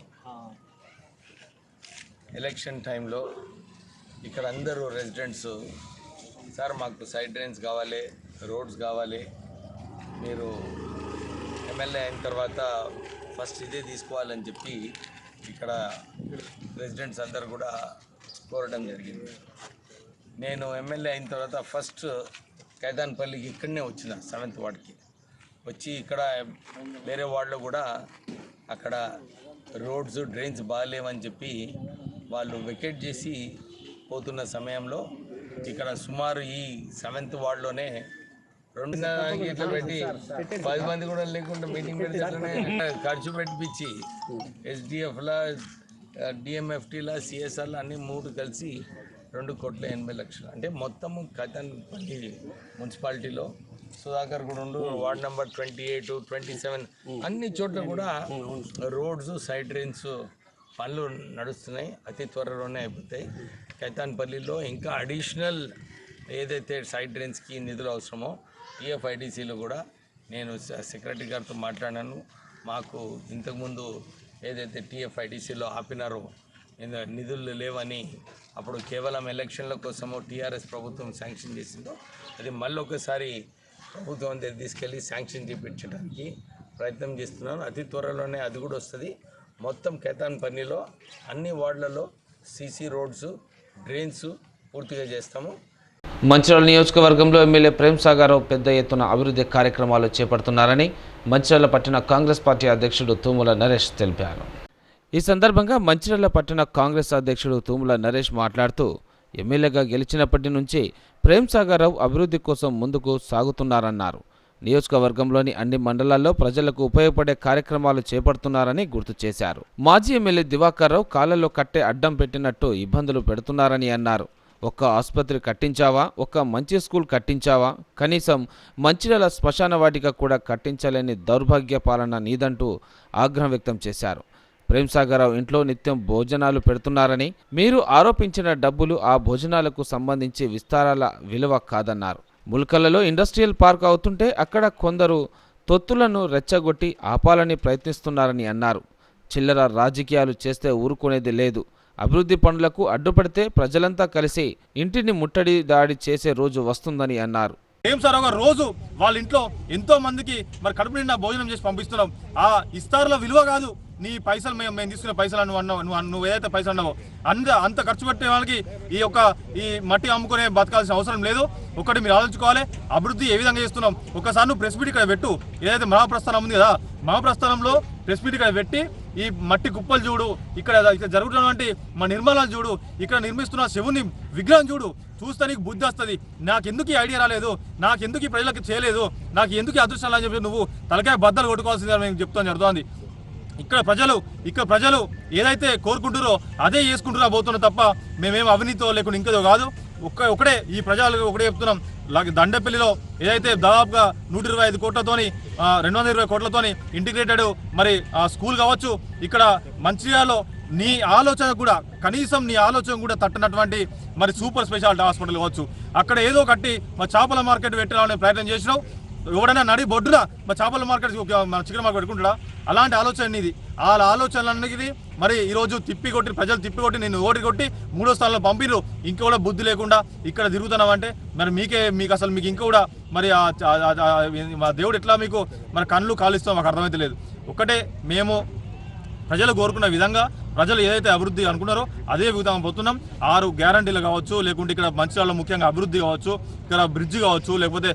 ఎలక్షన్ టైంలో ఇక్కడ అందరూ రెసిడెంట్స్, సార్ మాకు సైడ్ డ్రైన్స్ కావాలి, రోడ్స్ కావాలి, మీరు ఎమ్మెల్యే అయిన తర్వాత ఫస్ట్ ఇదే తీసుకోవాలని చెప్పి ఇక్కడ రెసిడెంట్స్ అందరు కూడా కోరడం జరిగింది. నేను ఎమ్మెల్యే అయిన తర్వాత ఫస్ట్ కైతాన్పల్లికి ఇక్కడనే వచ్చిన 7th వార్డ్కి వచ్చి ఇక్కడ వేరే వార్డులో కూడా అక్కడ రోడ్స్ డ్రైన్స్ బాగాలేవని చెప్పి వాళ్ళు వెకేట్ చేసి పోతున్న సమయంలో ఇక్కడ సుమారు ఈ 7th వార్డులోనే 2 ఇట్లా పెట్టి 10 మంది కూడా లేకుండా మీటింగ్ పెట్టి ఖర్చు పెట్టించి ఎస్డిఎఫ్లా, డిఎంఎఫ్టీలా, సిఎస్ఆర్లా అన్ని 3 కలిసి 2,80,00,000 అంటే మొత్తము కైతాన్పల్లి మున్సిపాలిటీలో సుధాకర్ కూడా ఉండు, వార్డ్ నెంబర్ 28, 27 అన్ని చోట్ల కూడా రోడ్స్, సైడ్ డ్రైన్స్ పనులు నడుస్తున్నాయి. అతి త్వరలోనే అయిపోతాయి. కైతాన్పల్లిలో ఇంకా అడిషనల్ ఏదైతే సైడ్ డ్రైన్స్కి నిధులు అవసరమో టీఎఫ్ఐడిసిలో కూడా నేను సెక్రటరీ గారితో మాట్లాడాను. మాకు ఇంతకుముందు ఏదైతే టీఎఫ్ఐడిసిలో ఆపినారో నిధులు లేవని అప్పుడు కేవలం ఎలక్షన్ల కోసము టీఆర్ఎస్ ప్రభుత్వం శాంక్షన్ చేసిందో అది మళ్ళీ ఒకసారి ప్రభుత్వం దగ్గర తీసుకెళ్ళి శాంక్షన్ చేయించడానికి ప్రయత్నం చేస్తున్నాను. అతి త్వరలోనే అది కూడా వస్తుంది. మొత్తం కేతాన్పల్లిలో అన్ని వార్డులలో సీసీ రోడ్స్, డ్రైన్స్ పూర్తిగా చేస్తాము. మంచిర్యాల నియోజకవర్గంలో ఎమ్మెల్యే ప్రేమ్ సాగర్ రావు పెద్ద ఎత్తున అభివృద్ధి కార్యక్రమాలు చేపడుతున్నారని మంచిర్యాల పట్టణ కాంగ్రెస్ పార్టీ అధ్యక్షుడు తూముల నరేష్ తెలిపారు. ఈ సందర్భంగా మంచిర్యాల పట్టణ కాంగ్రెస్ అధ్యక్షుడు తూముల నరేష్ మాట్లాడుతూ ఎమ్మెల్యేగా గెలిచినప్పటి నుంచి ప్రేమ్ సాగర్ రావు అభివృద్ధి కోసం ముందుకు సాగుతున్నారన్నారు. నియోజకవర్గంలోని అన్ని మండలాల్లో ప్రజలకు ఉపయోగపడే కార్యక్రమాలు చేపడుతున్నారని గుర్తు చేశారు. మాజీ ఎమ్మెల్యే దివాకర్ రావు కాళ్లలో కట్టే అడ్డం పెట్టినట్టు ఇబ్బందులు పెడుతున్నారని అన్నారు. ఒక్క ఆసుపత్రి కట్టించావా, ఒక్క మంచి స్కూల్ కట్టించావా, కనీసం మంచిర్యాల శ్మశాన వాటిక కూడా కట్టించలేని దౌర్భాగ్య పాలన నీదంటూ ఆగ్రహం వ్యక్తం చేశారు. ప్రేమ్ సాగర్ రావు ఇంట్లో నిత్యం భోజనాలు పెడుతున్నారని, మీరు ఆరోపించిన డబ్బులు ఆ భోజనాలకు సంబంధించి విస్తారాల విలువ కాదన్నారు. ముల్కలలో ఇండస్ట్రియల్ పార్క్ అవుతుంటే అక్కడ కొందరు తొత్తులను రెచ్చగొట్టి ఆపాలని ప్రయత్నిస్తున్నారని అన్నారు. చిల్లర రాజకీయాలు చేస్తే ఊరుకునేది లేదు. అభివృద్ధి పనులకు అడ్డుపడితే ప్రజలంతా కలిసి ఇంటిని ముట్టడి దాడి చేసే రోజు వస్తుందని అన్నారు. ప్రేమ్ సాగర్ రావు రోజు వాళ్ళ ఇంట్లో ఎంతో మందికి మరి కడుపు నిండా భోజనం చేసి పంపిస్తున్నాం. ఆ ఇస్తారుల విలువ కాదు, నీ పైసలు మేము తీసుకునే పైసలు నువ్వు ఏదైతే పైసలు అన్నావో అంత ఖర్చు పెట్టే వాళ్ళకి ఈ మట్టి అమ్ముకునే బతకాల్సిన అవసరం లేదు. ఒకటి మీరు ఆలోచించుకోవాలి, అభివృద్ధి ఏ విధంగా చేస్తున్నాం. ఒకసారి నువ్వు ప్రెస్ మీట్ ఇక్కడ పెట్టు, ఏదైతే మహాప్రస్థానం ఉంది కదా, మహాప్రస్థానంలో ప్రెస్ మీట్ ఇక్కడ పెట్టి ఈ మట్టి కుప్పలు చూడు, ఇక్కడ జరుగుతున్నటువంటి మా నిర్మాణాలు చూడు, ఇక్కడ నిర్మిస్తున్న శివుని విగ్రహం చూడు, చూస్తే నీకు బుద్ధి వస్తుంది. నాకెందుకు ఈ ఐడియా రాలేదు, నాకెందుకు ఈ ప్రజలకు చేయలేదు, నాకు ఎందుకు ఈ అదృష్టం అని చెప్పి నువ్వు తలకాయ బద్దలు కొట్టుకోవాల్సిందని మేము చెప్తాను జరుగుతుంది. ఇక్కడ ప్రజలు ఏదైతే కోరుకుంటారో అదే చేసుకుంటున్నా పోతున్నా తప్ప మేమేం అవినీతితో లేకుండా ఇంకేదో కాదు. ఒకటే ఈ ప్రజలకు ఒకటే చెప్తున్నాం. దండపల్లిలో ఏదైతే దాదాపుగా 125 కోట్లతోని 220 కోట్లతోని ఇంటిగ్రేటెడ్ మరి స్కూల్ కావచ్చు, ఇక్కడ మంచిర్యాలలో నీ ఆలోచన కూడా కనీసం నీ ఆలోచన కూడా తట్టనటువంటి మరి సూపర్ స్పెషాలిటీ హాస్పిటల్ కావచ్చు, అక్కడ ఏదో కట్టి మా చేపల మార్కెట్ పెట్టాలనే ప్రయత్నం చేసినావు. ఎవడైనా నడి బొడ్డురా మా చేపల మార్కెట్ చికెన్ మార్కెట్ పెట్టుకుంటాడా? అలాంటి ఆలోచన ఇది. ఆ ఆలోచనలన్నిటిది మరి ఈరోజు ప్రజలు తిప్పికొట్టి నిన్ను ఓడికొట్టి 3వ స్థానంలో పంపిరు. ఇంకా కూడా బుద్ధి లేకుండా ఇక్కడ తిరుగుతున్నావంటే మరి మీకు అసలు ఇంకా కూడా మరి మా దేవుడు ఎట్లా మీకు మరి కళ్ళు కాలిస్తాం మాకు అర్థమైతే లేదు. ఒకటే మేము ప్రజలు కోరుకున్న విధంగా ప్రజలు ఏదైతే అభివృద్ధి అనుకున్నారో అదే విధంగా పోతున్నాం. 6 గ్యారంటీలు కావచ్చు, లేకుంటే ఇక్కడ మంచిర్యాలలో ముఖ్యంగా అభివృద్ధి కావచ్చు, ఇక్కడ బ్రిడ్జ్ కావచ్చు, లేకపోతే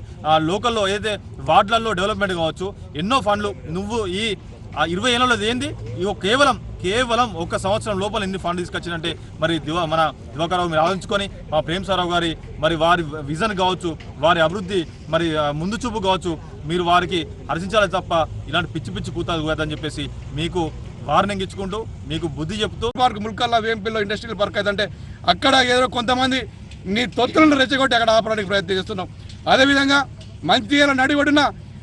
లోకల్లో ఏదైతే వార్డులలో డెవలప్మెంట్ కావచ్చు, ఎన్నో ఫండ్లు నువ్వు ఈ 20 ఏళ్ళలో ఏంది కేవలం 1 సంవత్సరం లోపల ఎన్ని ఫండ్ తీసుకొచ్చినంటే మరి మన దివాకర్ రావు మీరు ఆలోచించుకొని మా ప్రేమ్ సాగర్ రావు గారి మరి వారి విజన్ కావచ్చు, వారి అభివృద్ధి మరి ముందు చూపు కావచ్చు, మీరు వారికి హర్షించాలి తప్ప ఇలాంటి పిచ్చి కూతాలు కాదని చెప్పేసి మీకు వార్నింగ్ ఇచ్చుకుంటూ మీకు బుద్ధి చెప్తూ పార్క్ ముల్కల్లా వేంపల్లిలో ఇండస్ట్రియల్ పార్క్ అయితే అక్కడ ఏదో కొంతమంది నీ తొత్తులను రెచ్చగొట్టి అక్కడ ఆపడానికి ప్రయత్నం చేస్తున్నావు. అదేవిధంగా మంచిర్యాల నడిబడిన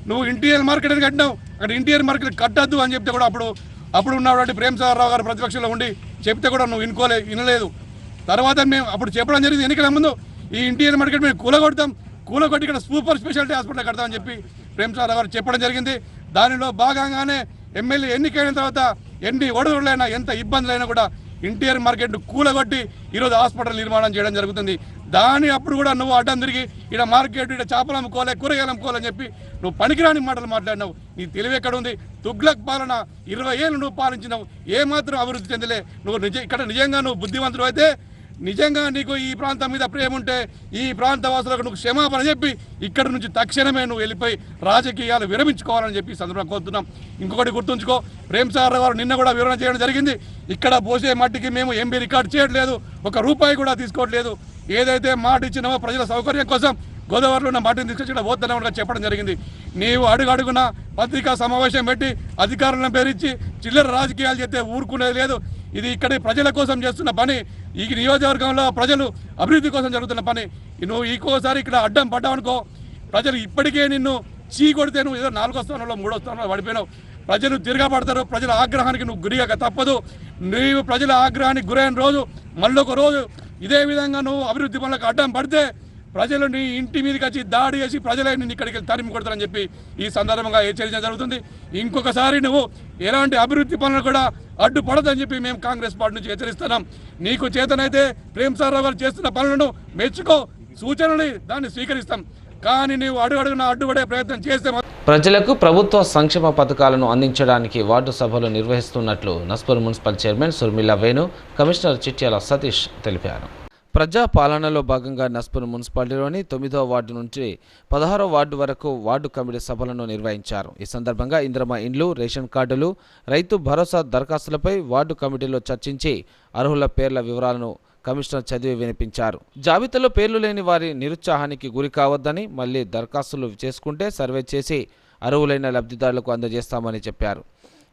నువ్వు ఇంటీరియర్ మార్కెట్ అని కట్టినావు, అక్కడ ఇంటీరియర్ మార్కెట్ కట్టద్దు అని చెప్తే కూడా అప్పుడు ఉన్నటువంటి ప్రేమ్ సాగర్ రావు గారు ప్రతిపక్షంలో ఉండి చెప్తే కూడా నువ్వు వినలేదు. తర్వాత మేము అప్పుడు చెప్పడం జరిగింది, ఎన్నికల ముందు ఈ ఇంటీరియర్ మార్కెట్ మేము కూలగొట్టి ఇక్కడ సూపర్ స్పెషాలిటీ హాస్పిటల్ కడతామని చెప్పి ప్రేమ్ సాగర్ రావు గారు చెప్పడం జరిగింది. దానిలో భాగంగానే ఎమ్మెల్యే ఎన్నికైన తర్వాత ఎన్ని ఒడదుడులైనా ఎంత ఇబ్బందులైనా కూడా ఇంటీరియర్ మార్కెట్ కూలగొట్టి ఈరోజు హాస్పిటల్ నిర్మాణం చేయడం జరుగుతుంది. అప్పుడు కూడా నువ్వు అడ్డం తిరిగి ఇక్కడ మార్కెట్ ఇక్కడ చేపలు అమ్ముకోవాలి, కూరగాయలు అమ్ముకోవాలని చెప్పి నువ్వు పనికిరాని మాటలు మాట్లాడినావు. నీ తెలివి ఎక్కడ ఉంది? తుగ్లక్ పాలన 20 ఏళ్ళు నువ్వు పాలించినావు, ఏమాత్రం అభివృద్ధి చెందలే. ఇక్కడ నిజంగా నువ్వు బుద్ధివంతుడు అయితే, నిజంగా నీకు ఈ ప్రాంతం మీద ప్రేమ ఉంటే ఈ ప్రాంత వాసులకు నువ్వు క్షమాపణ చెప్పి ఇక్కడ నుంచి తక్షణమే నువ్వు వెళ్ళిపోయి రాజకీయాలు విరమించుకోవాలని చెప్పి సందర్భంగా కోరుతున్నాం. ఇంకొకటి గుర్తుంచుకో, ప్రేమ్ సాగర్ రావు గారు నిన్న కూడా వివరణ చేయడం జరిగింది. ఇక్కడ పోసే మట్టికి మేము ఎంబీ రికార్డు చేయట్లేదు, 1 రూపాయి కూడా తీసుకోవట్లేదు. ఏదైతే మాట ఇచ్చినామో ప్రజల సౌకర్యం కోసం గోదావరిలో ఉన్న మాటిని తీసుకొచ్చి ఇక్కడ పోతున్నామని చెప్పడం జరిగింది. నీవు అడుగడుగున పత్రికా సమావేశం పెట్టి అధికారులను పేరించి చిల్లర రాజకీయాలు చేస్తే ఊరుకునేది లేదు. ఇది ఇక్కడ ప్రజల కోసం చేస్తున్న పని, ఈ నియోజకవర్గంలో ప్రజలు అభివృద్ధి కోసం జరుగుతున్న పని. నువ్వు ఇంకోసారి ఇక్కడ అడ్డం పడ్డావనుకో, ప్రజలు ఇప్పటికే నిన్ను కొడితే నువ్వు ఏదో 4వ స్థానంలో 3వ స్థానంలో పడిపోయినావు. ప్రజలు తిరగబడతారు, ప్రజల ఆగ్రహానికి నువ్వు గురిగా తప్పదు. నీవు ప్రజల ఆగ్రహానికి గురైన రోజు మళ్ళొక రోజు ఇదే విధంగా నువ్వు అభివృద్ధి పనులకు అడ్డం పడితే ప్రజలని ఇంటి మీదకి వచ్చి దాడి చేసి ప్రజలే నిన్ను ఇక్కడికి తరిమి కొడతారని చెప్పి ఈ సందర్భంగా హెచ్చరించడం జరుగుతుంది. ఇంకొకసారి నువ్వు ఎలాంటి అభివృద్ధి పనులు కూడా అడ్డుపడదని చెప్పి మేము కాంగ్రెస్ పార్టీ నుంచి హెచ్చరిస్తున్నాం. నీకు చేతనైతే ప్రేమసాగర్ గారు చేస్తున్న పనులను మెచ్చుకో, సూచనలు దాన్ని స్వీకరిస్తాం. కానీ నీవు అడుగడుగున అడ్డుపడే ప్రయత్నం చేస్తే ప్రజలకు ప్రభుత్వ సంక్షేమ పథకాలను అందించడానికి వార్డు సభలు నిర్వహిస్తున్నట్లు Naspur municipal chairman Surmila Venu, commissioner Chityala Satish తెలిపారు. ప్రజా పాలనలో భాగంగా నస్పూర్ మున్సిపాలిటీలోని 9వ వార్డు నుంచి 16వ వార్డు వరకు వార్డు కమిటీ సభలను నిర్వహించారు. ఈ సందర్భంగా ఇందిరమ్మ ఇండ్లు, రేషన్ కార్డులు, రైతు భరోసా దరఖాస్తులపై వార్డు కమిటీలో చర్చించి అర్హుల పేర్ల వివరాలను కమిషనర్ చదివి వినిపించారు. జాబితాలో పేర్లు లేని వారి నిరుత్సాహానికి గురి కావద్దని, మళ్లీ దరఖాస్తులు చేసుకుంటే సర్వే చేసి అర్హులైన లబ్ధిదారులకు అందజేస్తామని చెప్పారు.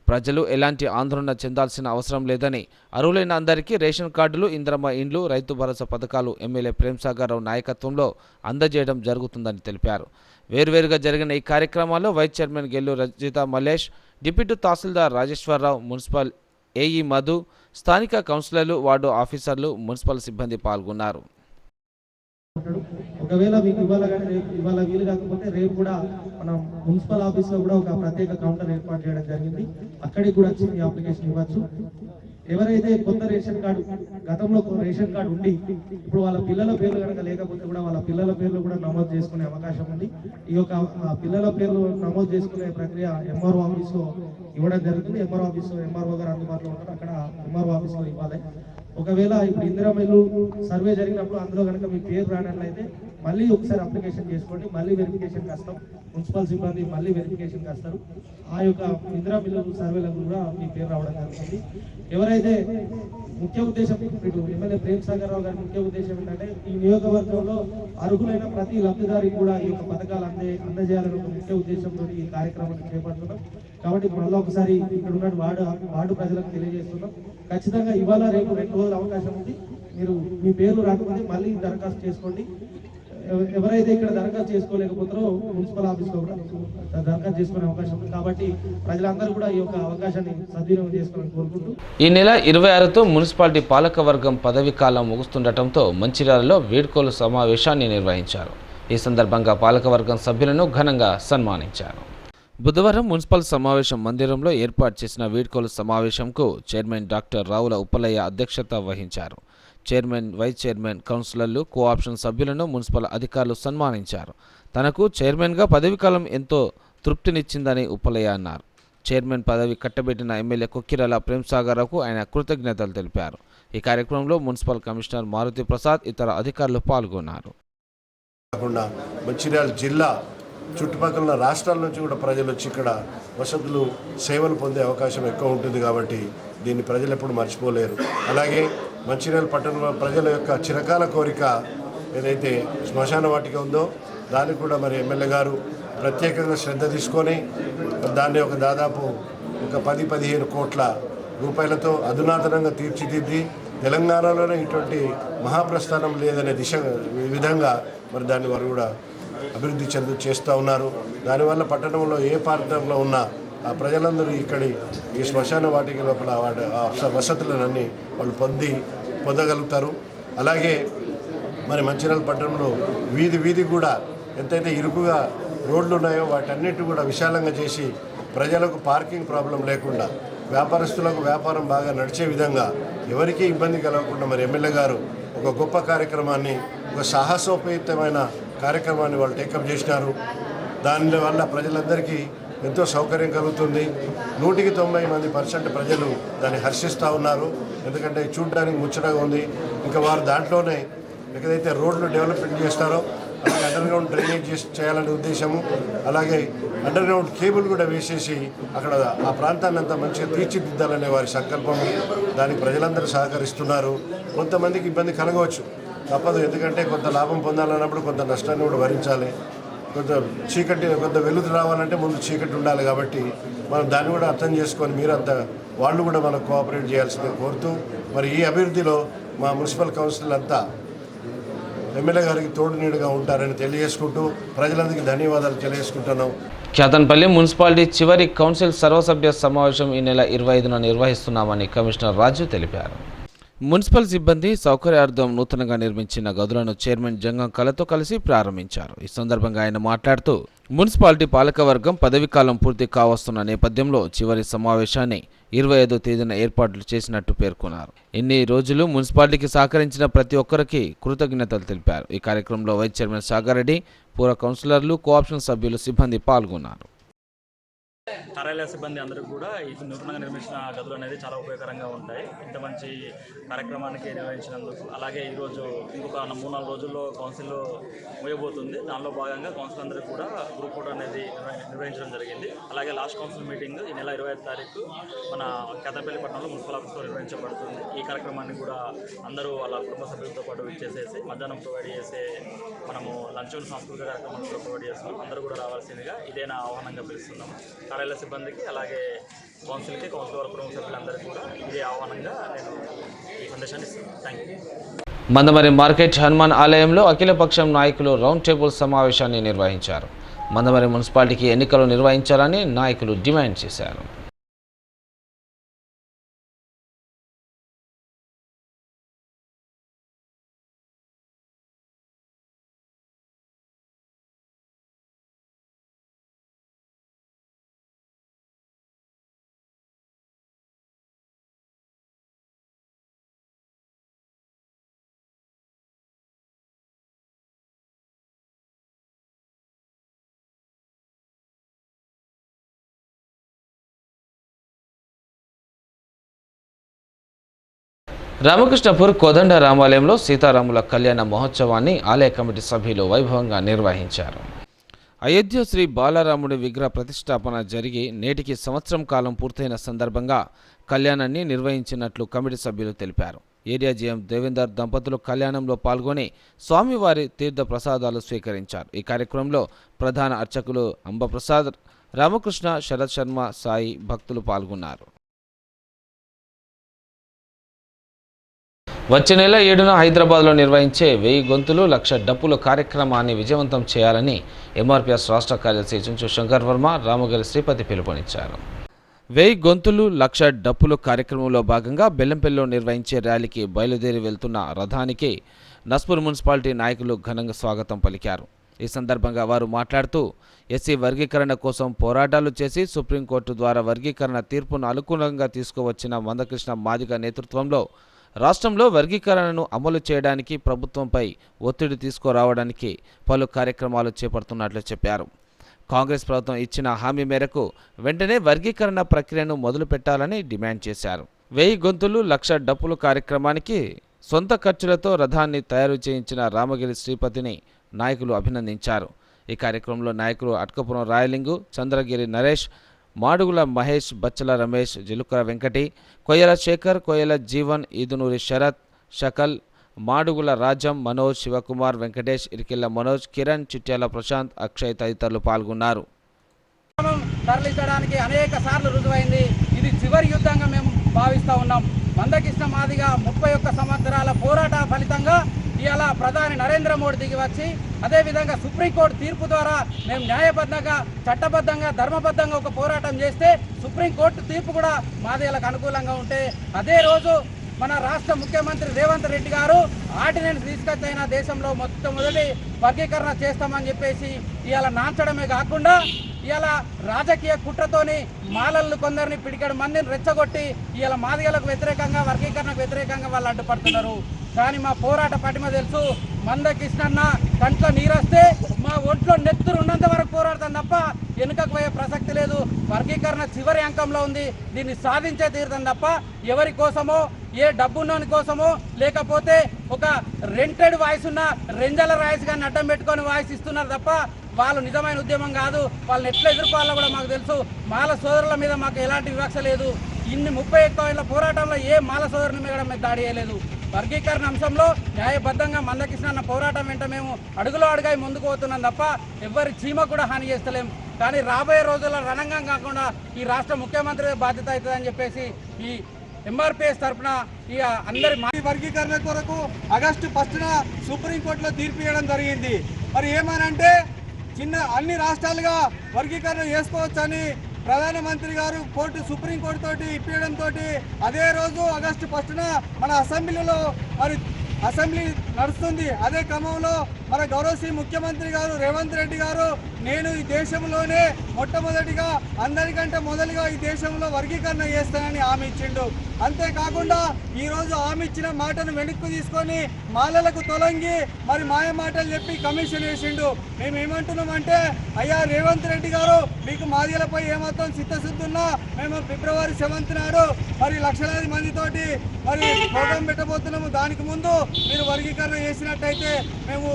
ప్రజలు ఎలాంటి ఆందోళన చెందాల్సిన అవసరం లేదని, అర్హులైన అందరికీ రేషన్ కార్డులు, ఇందిరమ్మ ఇండ్లు, రైతు భరోసా పథకాలు ఎమ్మెల్యే ప్రేమసాగర్ రావు నాయకత్వంలో అందజేయడం జరుగుతుందని తెలిపారు. వేర్వేరుగా జరిగిన ఈ కార్యక్రమాల్లో vice chairman Gellu Rajitha Mallesh, deputy tahsildar Rajeshwararao, municipal AE Madhu, స్థానిక కౌన్సిలర్లు, వార్డు ఆఫీసర్లు, మున్సిపల్ సిబ్బంది పాల్గొన్నారు. ఒకవేళ మీకు ఇవాళ వీలు కాకపోతే రేపు కూడా మనం మున్సిపల్ ఆఫీస్ లో కూడా ఒక ప్రత్యేక కౌంటర్ ఏర్పాటు చేయడం జరిగింది. అక్కడికి కూడా వచ్చి మీ అప్లికేషన్ ఇవ్వచ్చు. ఎవరైతే కొత్త రేషన్ కార్డు, గతంలో రేషన్ కార్డు ఉండి ఇప్పుడు వాళ్ళ పిల్లల పేర్లు కనుక లేకపోతే కూడా వాళ్ళ పిల్లల పేర్లు కూడా నమోదు చేసుకునే అవకాశం ఉంది. ఈ యొక్క పిల్లల పేర్లు నమోదు చేసుకునే ప్రక్రియ ఎంఆర్ఓ ఆఫీస్ లో ఇవ్వడం జరుగుతుంది. ఎంఆర్ఓ ఆఫీస్ లో ఎంఆర్ఓ గారు అందుబాటులో ఉంటారు, అక్కడ ఎంఆర్ఓ ఆఫీస్ లో ఇవ్వాలి. ఒకవేళ ఇప్పుడు ఇందిరమ్మ ఇల్లు సర్వే జరిగినప్పుడు అందులో కనుక మీ పేరు రానట్లయితే మళ్ళీ ఒకసారి అప్లికేషన్ చేసుకోండి, మళ్ళీ వెరిఫికేషన్కి వస్తాం. మున్సిపల్ సిబ్బంది మళ్ళీ వెరిఫికేషన్కి వస్తారు. ఆ యొక్క ఇందిరమ్మ ఇల్లు సర్వేలకు కూడా మీ పేరు రావడం జరుగుతుంది. ఎవరైతే ముఖ్య ఉద్దేశం, ఇప్పుడు ఎమ్మెల్యే ప్రేమసాగర్ రావు గారి ముఖ్య ఉద్దేశం ఏంటంటే ఈ నియోజకవర్గంలో అర్హులైన ప్రతి లబ్ధిదారికి కూడా ఈ యొక్క పథకాలు అందజేయాలని ఒక ముఖ్య ఉద్దేశంతో ఈ కార్యక్రమాన్ని చేపడుతున్నాం. కాబట్టి మళ్ళీ ఒకసారి ఇక్కడ ఉన్న వార్డు ప్రజలకు తెలియజేస్తున్నాం. ఖచ్చితంగా ఇవాళ రేపు 2 రోజుల అవకాశం ఉంది. మీరు మీ పేర్లు రాకపోతే మళ్ళీ దరఖాస్తు చేసుకోండి. ఎవరైతే ఇక్కడ దరఖాస్తు చేసుకోలేకపోతారో మున్సిపల్ ఆఫీస్లో కూడా దరఖాస్తు చేసుకునే అవకాశం ఉంది. కాబట్టి ప్రజలందరూ కూడా ఈ యొక్క అవకాశాన్ని సద్వినియోగం చేసుకోవాలని కోరుకుంటూ ఈ నెల 26తో మున్సిపాలిటీ పాలకవర్గం పదవీ కాలం ముగుస్తుండటంతో మంచిర్యాలలో వీడ్కోలు సమావేశాన్ని నిర్వహించారు. ఈ సందర్భంగా పాలకవర్గం సభ్యులను ఘనంగా సన్మానించారు. బుధవారం మున్సిపల్ సమావేశం మందిరంలో ఏర్పాటు చేసిన వీడ్కోలు సమావేశంకు చైర్మన్ డాక్టర్ రావుల ఉప్పలయ్య అధ్యక్షత వహించారు. చైర్మన్, వైస్ చైర్మన్, కౌన్సిలర్లు, కోఆప్షన్ సభ్యులను మున్సిపల్ అధికారులు సన్మానించారు. తనకు చైర్మన్గా పదవీకాలం ఎంతో తృప్తినిచ్చిందని ఉప్పలయ్య అన్నారు. చైర్మన్ పదవి కట్టబెట్టిన ఎమ్మెల్యే కొక్కిరాల ప్రేమసాగర్కు ఆయన కృతజ్ఞతలు తెలిపారు. ఈ కార్యక్రమంలో మున్సిపల్ కమిషనర్ మారుతి ప్రసాద్, ఇతర అధికారులు పాల్గొన్నారు. మంచిర్యాల జిల్లా చుట్టుపక్కల రాష్ట్రాల నుంచి కూడా ప్రజలు వచ్చి ఇక్కడ వసతులు, సేవలు పొందే అవకాశం ఎక్కువ ఉంటుంది. కాబట్టి దీన్ని ప్రజలు ఎప్పుడు మర్చిపోలేరు. అలాగే మంచిర్యాల పట్టణ ప్రజల యొక్క చిరకాల కోరిక ఏదైతే శ్మశాన వాటిక ఉందో దానికి కూడా మరి ఎమ్మెల్యే గారు ప్రత్యేకంగా శ్రద్ధ తీసుకొని దాన్ని ఒక దాదాపు ఒక 10-15 కోట్ల రూపాయలతో అధునాతనంగా తీర్చిదిద్ది తెలంగాణలోనే ఇటువంటి మహాప్రస్థానం లేదనే విధంగా మరి దాన్ని వారు కూడా అభివృద్ధి చేస్తూ ఉన్నారు. దానివల్ల పట్టణంలో ఏ ప్రాంతంలో ఉన్న ఆ ప్రజలందరూ ఇక్కడి ఈ శ్మశాన వాటిక లోపల వసతులన్నీ వాళ్ళు పొందగలుగుతారు. అలాగే మరి మంచిర్యాల పట్టణంలో వీధి కూడా ఎంతైతే ఇరుకుగా రోడ్లు ఉన్నాయో వాటన్నిటి కూడా విశాలంగా చేసి ప్రజలకు పార్కింగ్ ప్రాబ్లం లేకుండా, వ్యాపారస్తులకు వ్యాపారం బాగా నడిచే విధంగా, ఎవరికీ ఇబ్బంది కలగకుండా మరి ఎమ్మెల్యే గారు ఒక గొప్ప కార్యక్రమాన్ని, ఒక సాహసోపేతమైన కార్యక్రమాన్ని వాళ్ళు టేకప్ చేసినారు. దానివల్ల ప్రజలందరికీ ఎంతో సౌకర్యం కలుగుతుంది. 190% ప్రజలు దాన్ని హర్షిస్తూ ఉన్నారు. ఎందుకంటే చూడడానికి ముచ్చటగా ఉంది. ఇంకా వారు దాంట్లోనే ఏదైతే రోడ్లు డెవలప్మెంట్ చేస్తారో అలాగే అండర్ గ్రౌండ్ డ్రైనేజ్ చేయాలనే ఉద్దేశము, అలాగే అండర్ గ్రౌండ్ కేబుల్ కూడా వేసేసి అక్కడ ఆ ప్రాంతాన్ని అంతా మంచిగా తీర్చిదిద్దాలనే వారి సంకల్పము. దానికి ప్రజలందరూ సహకరిస్తున్నారు. కొంతమందికి ఇబ్బంది కలగవచ్చు, తప్పదు. ఎందుకంటే కొంత లాభం పొందాలన్నప్పుడు కొంత నష్టాన్ని కూడా భరించాలి. కొంత వెలుగు రావాలంటే ముందు చీకటి ఉండాలి. కాబట్టి మనం దాన్ని కూడా అర్థం చేసుకొని మీరంతా వాళ్ళు కూడా మనకు కోఆపరేట్ చేయాల్సిందే కోరుతూ మరి ఈ అభివృద్ధిలో మా మున్సిపల్ కౌన్సిల్ అంతా ఎమ్మెల్యే గారికి తోడు నీడుగా ఉంటారని తెలియజేసుకుంటూ ప్రజలందరికీ ధన్యవాదాలు తెలియజేసుకుంటున్నాం. కేతన్పల్లి మున్సిపాలిటీ చివరి కౌన్సిల్ సర్వసభ్య సమావేశం ఈ నెల 25న నిర్వహిస్తున్నామని కమిషనర్ రాజు తెలిపారు. మున్సిపల్ సిబ్బంది సౌకర్యార్థం నూతనంగా నిర్మించిన గదులను చైర్మన్ జంగం కళతో కలిసి ప్రారంభించారు. ఈ సందర్భంగా ఆయన మాట్లాడుతూ మున్సిపాలిటీ పాలకవర్గం పదవీకాలం పూర్తి కావస్తున్న నేపథ్యంలో చివరి సమావేశాన్ని 25వ తేదీన ఏర్పాట్లు చేసినట్టు పేర్కొన్నారు. ఇన్ని రోజులు మున్సిపాలిటీకి సహకరించిన ప్రతి ఒక్కరికి కృతజ్ఞతలు తెలిపారు. ఈ కార్యక్రమంలో వైస్ చైర్మన్ సాగర్ రెడ్డి, పూర్వ కౌన్సిలర్లు, కోఆప్షన్ సభ్యులు, సిబ్బంది పాల్గొన్నారు. కార్యాలయ సిబ్బంది అందరికీ కూడా ఈ నూతనంగా నిర్మించిన గదులు అనేది చాలా ఉపయోగకరంగా ఉంటాయి. ఇంత మంచి కార్యక్రమానికి నిర్వహించినందుకు. అలాగే ఈరోజు ఇంకొక 3-4 రోజుల్లో కౌన్సిల్ ముగియబోతుంది. దానిలో భాగంగా కౌన్సిల్ అందరికీ కూడా గ్రూప్ ఫోటో అనేది నిర్వహించడం జరిగింది. అలాగే లాస్ట్ కౌన్సిల్ మీటింగ్ ఈ నెల 25వ తారీఖు మన కేతనపల్లి పట్టణంలో మున్సిపల్ ఆఫీస్లో నిర్వహించబడుతుంది. ఈ కార్యక్రమాన్ని కూడా అందరూ వాళ్ళ కుటుంబ సభ్యులతో పాటు ఇచ్చేసేసి మధ్యాహ్నం ప్రొవైడ్ చేసే మనము లంచ్ సాంస్కృతిక కార్యక్రమాలు ప్రొవైడ్ చేస్తున్నాం. అందరూ కూడా రావాల్సిందిగా ఇదే నా ఆహ్వానంగా పిలుస్తున్నాము. కార్యాలయ సిబ్బందికి అలాగే కౌన్సిల్కి, కౌన్సిల్ వారి కుటుంబ సభ్యులందరికీ కూడా ఇదే ఆహ్వానంగా నేను ఈ సందేశాన్ని ఇస్తున్నాను. Thank you. Mandamarri market Hanuman ఆలయంలో అఖిలపక్షం నాయకులు రౌండ్ టేబుల్ సమావేశాన్ని నిర్వహించారు. మందమరి మున్సిపాలిటీకి ఎన్నికలు నిర్వహించాలని నాయకులు డిమాండ్ చేశారు. రామకృష్ణపూర్ కోదండ రామాలయంలో సీతారాముల కళ్యాణ మహోత్సవాన్ని ఆలయ కమిటీ సభ్యులు వైభవంగా నిర్వహించారు. అయోధ్య శ్రీ బాలరాముడి విగ్రహ ప్రతిష్టాపన జరిగి నేటికి సంవత్సరం కాలం పూర్తయిన సందర్భంగా కళ్యాణాన్ని నిర్వహించినట్లు కమిటీ సభ్యులు తెలిపారు. ఏరియా జీఎం దేవేందర్ దంపతులు కళ్యాణంలో పాల్గొని స్వామివారి తీర్థ ప్రసాదాలు స్వీకరించారు. ఈ కార్యక్రమంలో ప్రధాన అర్చకులు అంబప్రసాద్, రామకృష్ణ, శరత్ శర్మ, సాయి భక్తులు పాల్గొన్నారు. వచ్చే నెల 7న హైదరాబాద్లో నిర్వహించే 1000 గొంతులు 1,00,000 డప్పుల కార్యక్రమాన్ని విజయవంతం చేయాలని ఎంఆర్పీఎస్ రాష్ట్ర కార్యదర్శి చుంచు శంకర్ వర్మ, రామగిరి శ్రీపతి పిలుపునిచ్చారు. 1000 గొంతులు 1,00,000 డప్పుల కార్యక్రమంలో భాగంగా బెల్లంపల్లిలో నిర్వహించే ర్యాలీకి బయలుదేరి వెళ్తున్న రథానికి నస్పూర్ మున్సిపాలిటీ నాయకులు ఘనంగా స్వాగతం పలికారు. ఈ సందర్భంగా వారు మాట్లాడుతూ ఎస్సీ వర్గీకరణ కోసం పోరాటాలు చేసి సుప్రీంకోర్టు ద్వారా వర్గీకరణ తీర్పును అనుకూలంగా తీసుకువచ్చిన మందకృష్ణ మాదిగ నేతృత్వంలో రాష్ట్రంలో వర్గీకరణను అమలు చేయడానికి ప్రభుత్వంపై ఒత్తిడి తీసుకురావడానికి పలు కార్యక్రమాలు చేపడుతున్నట్లు చెప్పారు. కాంగ్రెస్ ప్రభుత్వం ఇచ్చిన హామీ మేరకు వెంటనే వర్గీకరణ ప్రక్రియను మొదలుపెట్టాలని డిమాండ్ చేశారు. 1000 గొంతులు 1,00,000 డప్పుల కార్యక్రమానికి సొంత ఖర్చులతో రథాన్ని తయారు చేయించిన రామగిరి శ్రీపతిని నాయకులు అభినందించారు. ఈ కార్యక్రమంలో నాయకులు అట్కపురం రాయలింగు, చంద్రగిరి నరేష్, మాడుగుల మహేష్, బచ్చల రమేష్, జిలుకర వెంకటి, కొయ్యల శేఖర్, కొయ్యల జీవన్, ఈదునూరి శరత్, షకల్, మాడుగుల రాజం, మనోజ్, శివకుమార్, వెంకటేష్, ఇరికిల్ల మనోజ్, కిరణ్, చిట్యాల ప్రశాంత్, అక్షయ్ తదితరులు పాల్గొన్నారు. తరలించడానికి అనేక సార్లు రుజువైంది. ఇది చివరి యుద్ధంగా మేము భావిస్తూ ఉన్నాం. మందకృష్ణ మాదిగ 31 సంవత్సరాల పోరాట ఫలితంగా ఇవాళ ప్రధాని నరేంద్ర మోడీ దిగి వచ్చి అదేవిధంగా సుప్రీంకోర్టు తీర్పు ద్వారా మేము న్యాయబద్ధంగా, చట్టబద్ధంగా, ధర్మబద్ధంగా ఒక పోరాటం చేస్తే సుప్రీంకోర్టు తీర్పు కూడా మాదిగలకు అనుకూలంగా ఉంటే అదే రోజు మన రాష్ట్ర ముఖ్యమంత్రి రేవంత్ రెడ్డి గారు ఆర్డినెన్స్ తీసుకొచ్చైన దేశంలో మొట్టమొదటి వర్గీకరణ చేస్తామని చెప్పేసి ఇవాళ నాంచడమే కాకుండా ఇవాళ రాజకీయ కుట్రతోని మాలలను కొందరిని పిడికడు మందిని రెచ్చగొట్టి ఇవాళ మాదిగలకు వ్యతిరేకంగా, వర్గీకరణకు వ్యతిరేకంగా వాళ్ళు అడ్డుపడుతున్నారు. కానీ మా పోరాట పటిమ తెలుసు. మందకృష్ణన్న కంట్లో నీరొస్తే మా ఒంట్లో నెత్తురు ఉన్నంత వరకు పోరాడతాం తప్ప వెనుకకు పోయే ప్రసక్తి లేదు. వర్గీకరణ చివరి అంకంలో ఉంది. దీన్ని సాధించే తీరుతాం తప్ప ఎవరి కోసమో, ఏ డబ్బున్నోని కోసమో, లేకపోతే ఒక రెంటెడ్ వాయిస్ ఉన్న రెంజల రాయిస్ గారిని అడ్డం పెట్టుకొని వాయిస్ ఇస్తున్నారు తప్ప వాళ్ళు నిజమైన ఉద్యమం కాదు. వాళ్ళని ఎట్లా ఎదుర్కోవాలో కూడా మాకు తెలుసు. మాల సోదరుల మీద మాకు ఎలాంటి వివక్ష లేదు. ఇన్ని 31 ఏళ్ల పోరాటంలో ఏ మాల సోదరుని మీద మేము దాడి చేయలేదు. వర్గీకరణ అంశంలో న్యాయబద్ధంగా మందకృష్ణ పోరాటం వెంట మేము అడుగులో అడుగాయి ముందుకు పోతున్నాం తప్ప ఎవరి చీమ కూడా హాని చేస్తలేం. కానీ రాబోయే రోజుల్లో రణంగం కాకుండా ఈ రాష్ట్ర ముఖ్యమంత్రి బాధ్యత అవుతుందని చెప్పేసి ఈ ఎంఆర్పీఎస్ తరఫున ఇక అందరి వర్గీకరణ కొరకు ఆగస్టు 1న సుప్రీంకోర్టులో తీర్పు ఇవ్వడం జరిగింది. మరి ఏమనంటే అన్ని రాష్ట్రాలుగా వర్గీకరణ చేసుకోవచ్చని ప్రధానమంత్రి గారు సుప్రీంకోర్టు తోటి ఇప్పించడంతో అదే రోజు ఆగస్టు 1న మన అసెంబ్లీలో మరి అసెంబ్లీ నడుస్తుంది. అదే క్రమంలో మన గౌరవ ముఖ్యమంత్రి గారు రేవంత్ రెడ్డి గారు నేను ఈ దేశంలోనే మొట్టమొదటిగా అందరికంటే మొదలుగా ఈ దేశంలో వర్గీకరణ చేస్తానని హామీ ఇచ్చిండు. అంతేకాకుండా ఈరోజు హామీ ఇచ్చిన మాటను వెనక్కు తీసుకొని మాలలకు తొలగి మరి మాయ మాటలు చెప్పి కమిషన్ వేసిండు. మేము ఏమంటున్నామంటే అయ్యా రేవంత్ రెడ్డి గారు మీకు మాదిగలపై ఏమాత్రం చిత్తశుద్ధి ఉన్నా మేము ఫిబ్రవరి 7th నాడు మరి లక్షలాది మందితోటి మరి ప్రోగ్రాం పెట్టబోతున్నాము. దానికి ముందు మీరు వర్గీకరణ చేసినట్టయితే మేము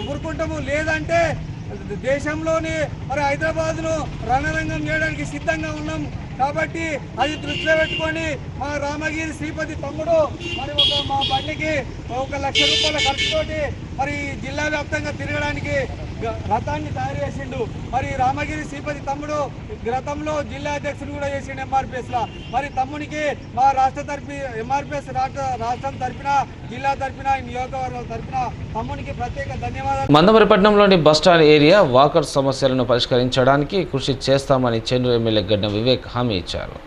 ఊరుకుంటాము, లేదంటే దేశంలోని మరి హైదరాబాద్ను రణరంగం చేయడానికి సిద్ధంగా ఉన్నాం. కాబట్టి అది దృష్టిలో పెట్టుకొని మా రామగిరి శ్రీపతి తమ్ముడు మరి మా బండికి 1 లక్ష రూపాయల ఖర్చుతోటి మరి జిల్లా వ్యాప్తంగా తిరగడానికి రథాన్ని తయారు చేసిండు. మరి రామగిరి శ్రీపతి తమ్ముడు గతంలో జిల్లా అధ్యక్షుడు కూడా చేసిండు ఎంఆర్పిఎస్లో. మరి తమ్మునికి మా రాష్ట్ర తరఫు ఎంఆర్పిఎస్ రాష్ట్రం తరఫున జిల్లా తరఫున నియోజకవర్గాల తరఫున తమ్మునికి ప్రత్యేక ధన్యవాదాలు. మందమరిపట్నంలోని బస్టాండ్ ఏరియా వాకర్ సమస్యలను పరిష్కరించడానికి కృషి చేస్తామని చెన్నూరు ఎమ్మెల్యే గడ్డం వివేక్ హామీ ఇచ్చారు.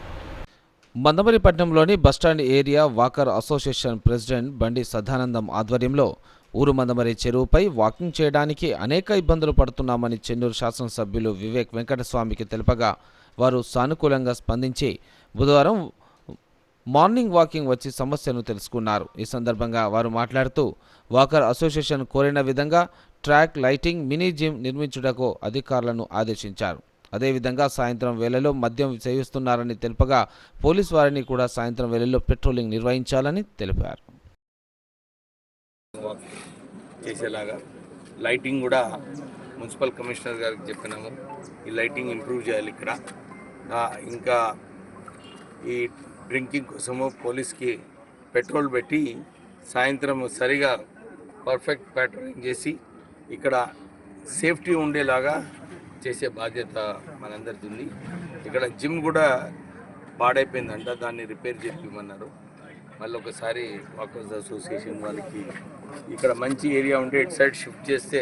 మందమరిపట్నంలోని bus stand area walker association president Bandi Sadanandam ఆధ్వర్యంలో ఊరు మందమరి చెరువుపై వాకింగ్ చేయడానికి అనేక ఇబ్బందులు పడుతున్నామని చెన్నూరు శాసనసభ్యులు వివేక్ వెంకటస్వామికి తెలుపగా వారు సానుకూలంగా స్పందించి బుధవారం మార్నింగ్ వాకింగ్ వచ్చి సమస్యను తెలుసుకున్నారు. ఈ సందర్భంగా వారు మాట్లాడుతూ వాకర్ అసోసియేషన్ కోరిన విధంగా ట్రాక్, లైటింగ్, మినీ జిమ్ నిర్మించుటకు అధికారులను ఆదేశించారు. అదేవిధంగా సాయంత్రం వేళలో మద్యం సేవిస్తున్నారని తెలుపగా పోలీసు వారిని కూడా సాయంత్రం వేళల్లో పెట్రోలింగ్ నిర్వహించాలని తెలిపారు. చేసేలాగా లైటింగ్ కూడా మున్సిపల్ కమిషనర్ గారికి చెప్పినాము. ఈ లైటింగ్ ఇంప్రూవ్ చేయాలి ఇక్కడ. ఇంకా ఈ డ్రింకింగ్ కోసము పోలీస్కి పెట్రోల్ పెట్టి సాయంత్రం సరిగా పర్ఫెక్ట్ పెట్రోలింగ్ చేసి ఇక్కడ సేఫ్టీ ఉండేలాగా చేసే బాధ్యత మనందరిది ఉంది. ఇక్కడ జిమ్ కూడా పాడైపోయిందంట, దాన్ని రిపేర్ చేపిమన్నారు. మళ్ళీ ఒకసారి వాకర్స్ అసోసియేషన్ వాళ్ళకి ఇక్కడ మంచి ఏరియా ఉంటే ఇటు సైడ్ షిఫ్ట్ చేస్తే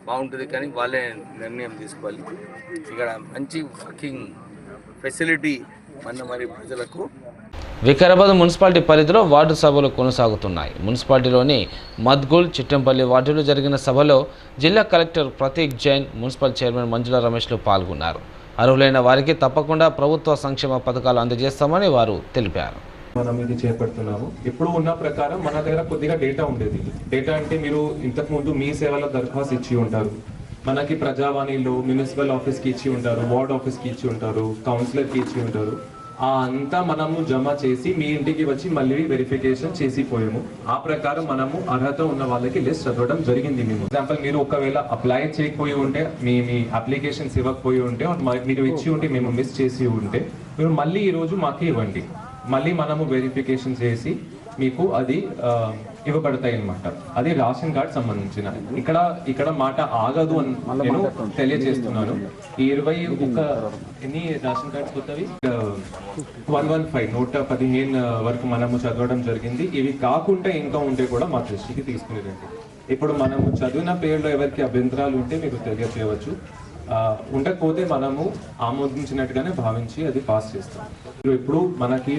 బాగుంటుంది, కానీ వాళ్ళే నిర్ణయం తీసుకోవాలి. ఇక్కడ మంచి వాకింగ్ ఫెసిలిటీ మందమరి ప్రజలకు. వికారాబాద్ మున్సిపాలిటీ పరిధిలో వార్డు సభలు కొనసాగుతున్నాయి. మున్సిపాలిటీలోని మద్గుల్, చిట్టంపల్లి వార్డులో జరిగిన సభలో జిల్లా collector Prateek Jain, municipal chairman Manjula రమేష్లు పాల్గొన్నారు. అర్హులైన వారికి తప్పకుండా ప్రభుత్వ సంక్షేమ పథకాలు అందజేస్తామని వారు తెలిపారు. మనం ఇది చేపడుతున్నాము. ఇప్పుడు ఉన్న ప్రకారం మన దగ్గర కొద్దిగా డేటా ఉండేది. డేటా అంటే మీరు ఇంతకుముందు మీ సేవల దరఖాస్తు ఇచ్చి ఉంటారు, మనకి ప్రజావాణిలో మున్సిపల్ ఆఫీస్కి ఇచ్చి ఉంటారు, వార్డ్ ఆఫీస్కి ఇచ్చి ఉంటారు, కౌన్సిలర్కి ఇచ్చి ఉంటారు. అంతా మనము జమ చేసి మీ ఇంటికి వచ్చి మళ్ళీ వెరిఫికేషన్ చేసిపోయాము. ఆ ప్రకారం మనము అర్హత ఉన్న వాళ్ళకి లిస్ట్ చదవడం జరిగింది. మేము ఎగ్జాంపుల్ మీరు ఒకవేళ అప్లై చేయకపోయి ఉంటే, మీ అప్లికేషన్స్ ఇవ్వకపోయి ఉంటే, మీరు ఇచ్చి ఉంటే, మేము మిస్ చేసి ఉంటే మీరు మళ్ళీ ఈరోజు మాకు ఇవ్వండి. మళ్ళీ మనము వెరిఫికేషన్ చేసి మీకు అది ఇవ్వబడతాయి అన్నమాట. అది రేషన్ కార్డ్ సంబంధించిన. ఇక్కడ మాట ఆగదు అని నేను తెలియజేస్తున్నాను. ఈ 21 ఎన్ని రేషన్ కార్డ్స్ కొత్తవి 115 వరకు మనము చదవడం జరిగింది. ఇవి కాకుండా ఇంకా ఉంటే కూడా మా దృష్టికి తీసుకునేదండి. ఇప్పుడు మనము చదివిన పేర్లో ఎవరికి అభ్యంతరాలు ఉంటే మీరు తెలియజేయవచ్చు. ఉండకపోతే మనము ఆమోదించినట్టుగానే భావించి అది పాస్ చేస్తాం. ఇప్పుడు మనకి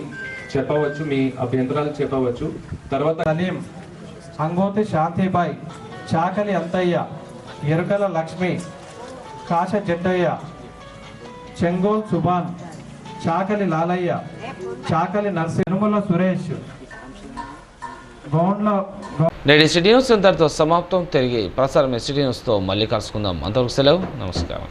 చెప్పవచ్చు, మీ అభ్యంతరాలు చెప్పవచ్చు. తర్వాత సలీం, అంగోతి శాంతిబాయ్, చాకలి అంతయ్య, ఎరుకల లక్ష్మి, కాశ జట్టయ్య, చెంగోల్ సుభాన్, చాకలి లాలయ్య, చాకలి నరసింహల సురేష్, గౌండ్ల. నేటి సిటీ న్యూస్ ఇంతటితో సమాప్తం. తిరిగి ప్రసారం సిటీ న్యూస్తో మళ్ళీ కలుసుకుందాం. అంతవరకు సెలవు. నమస్కారం.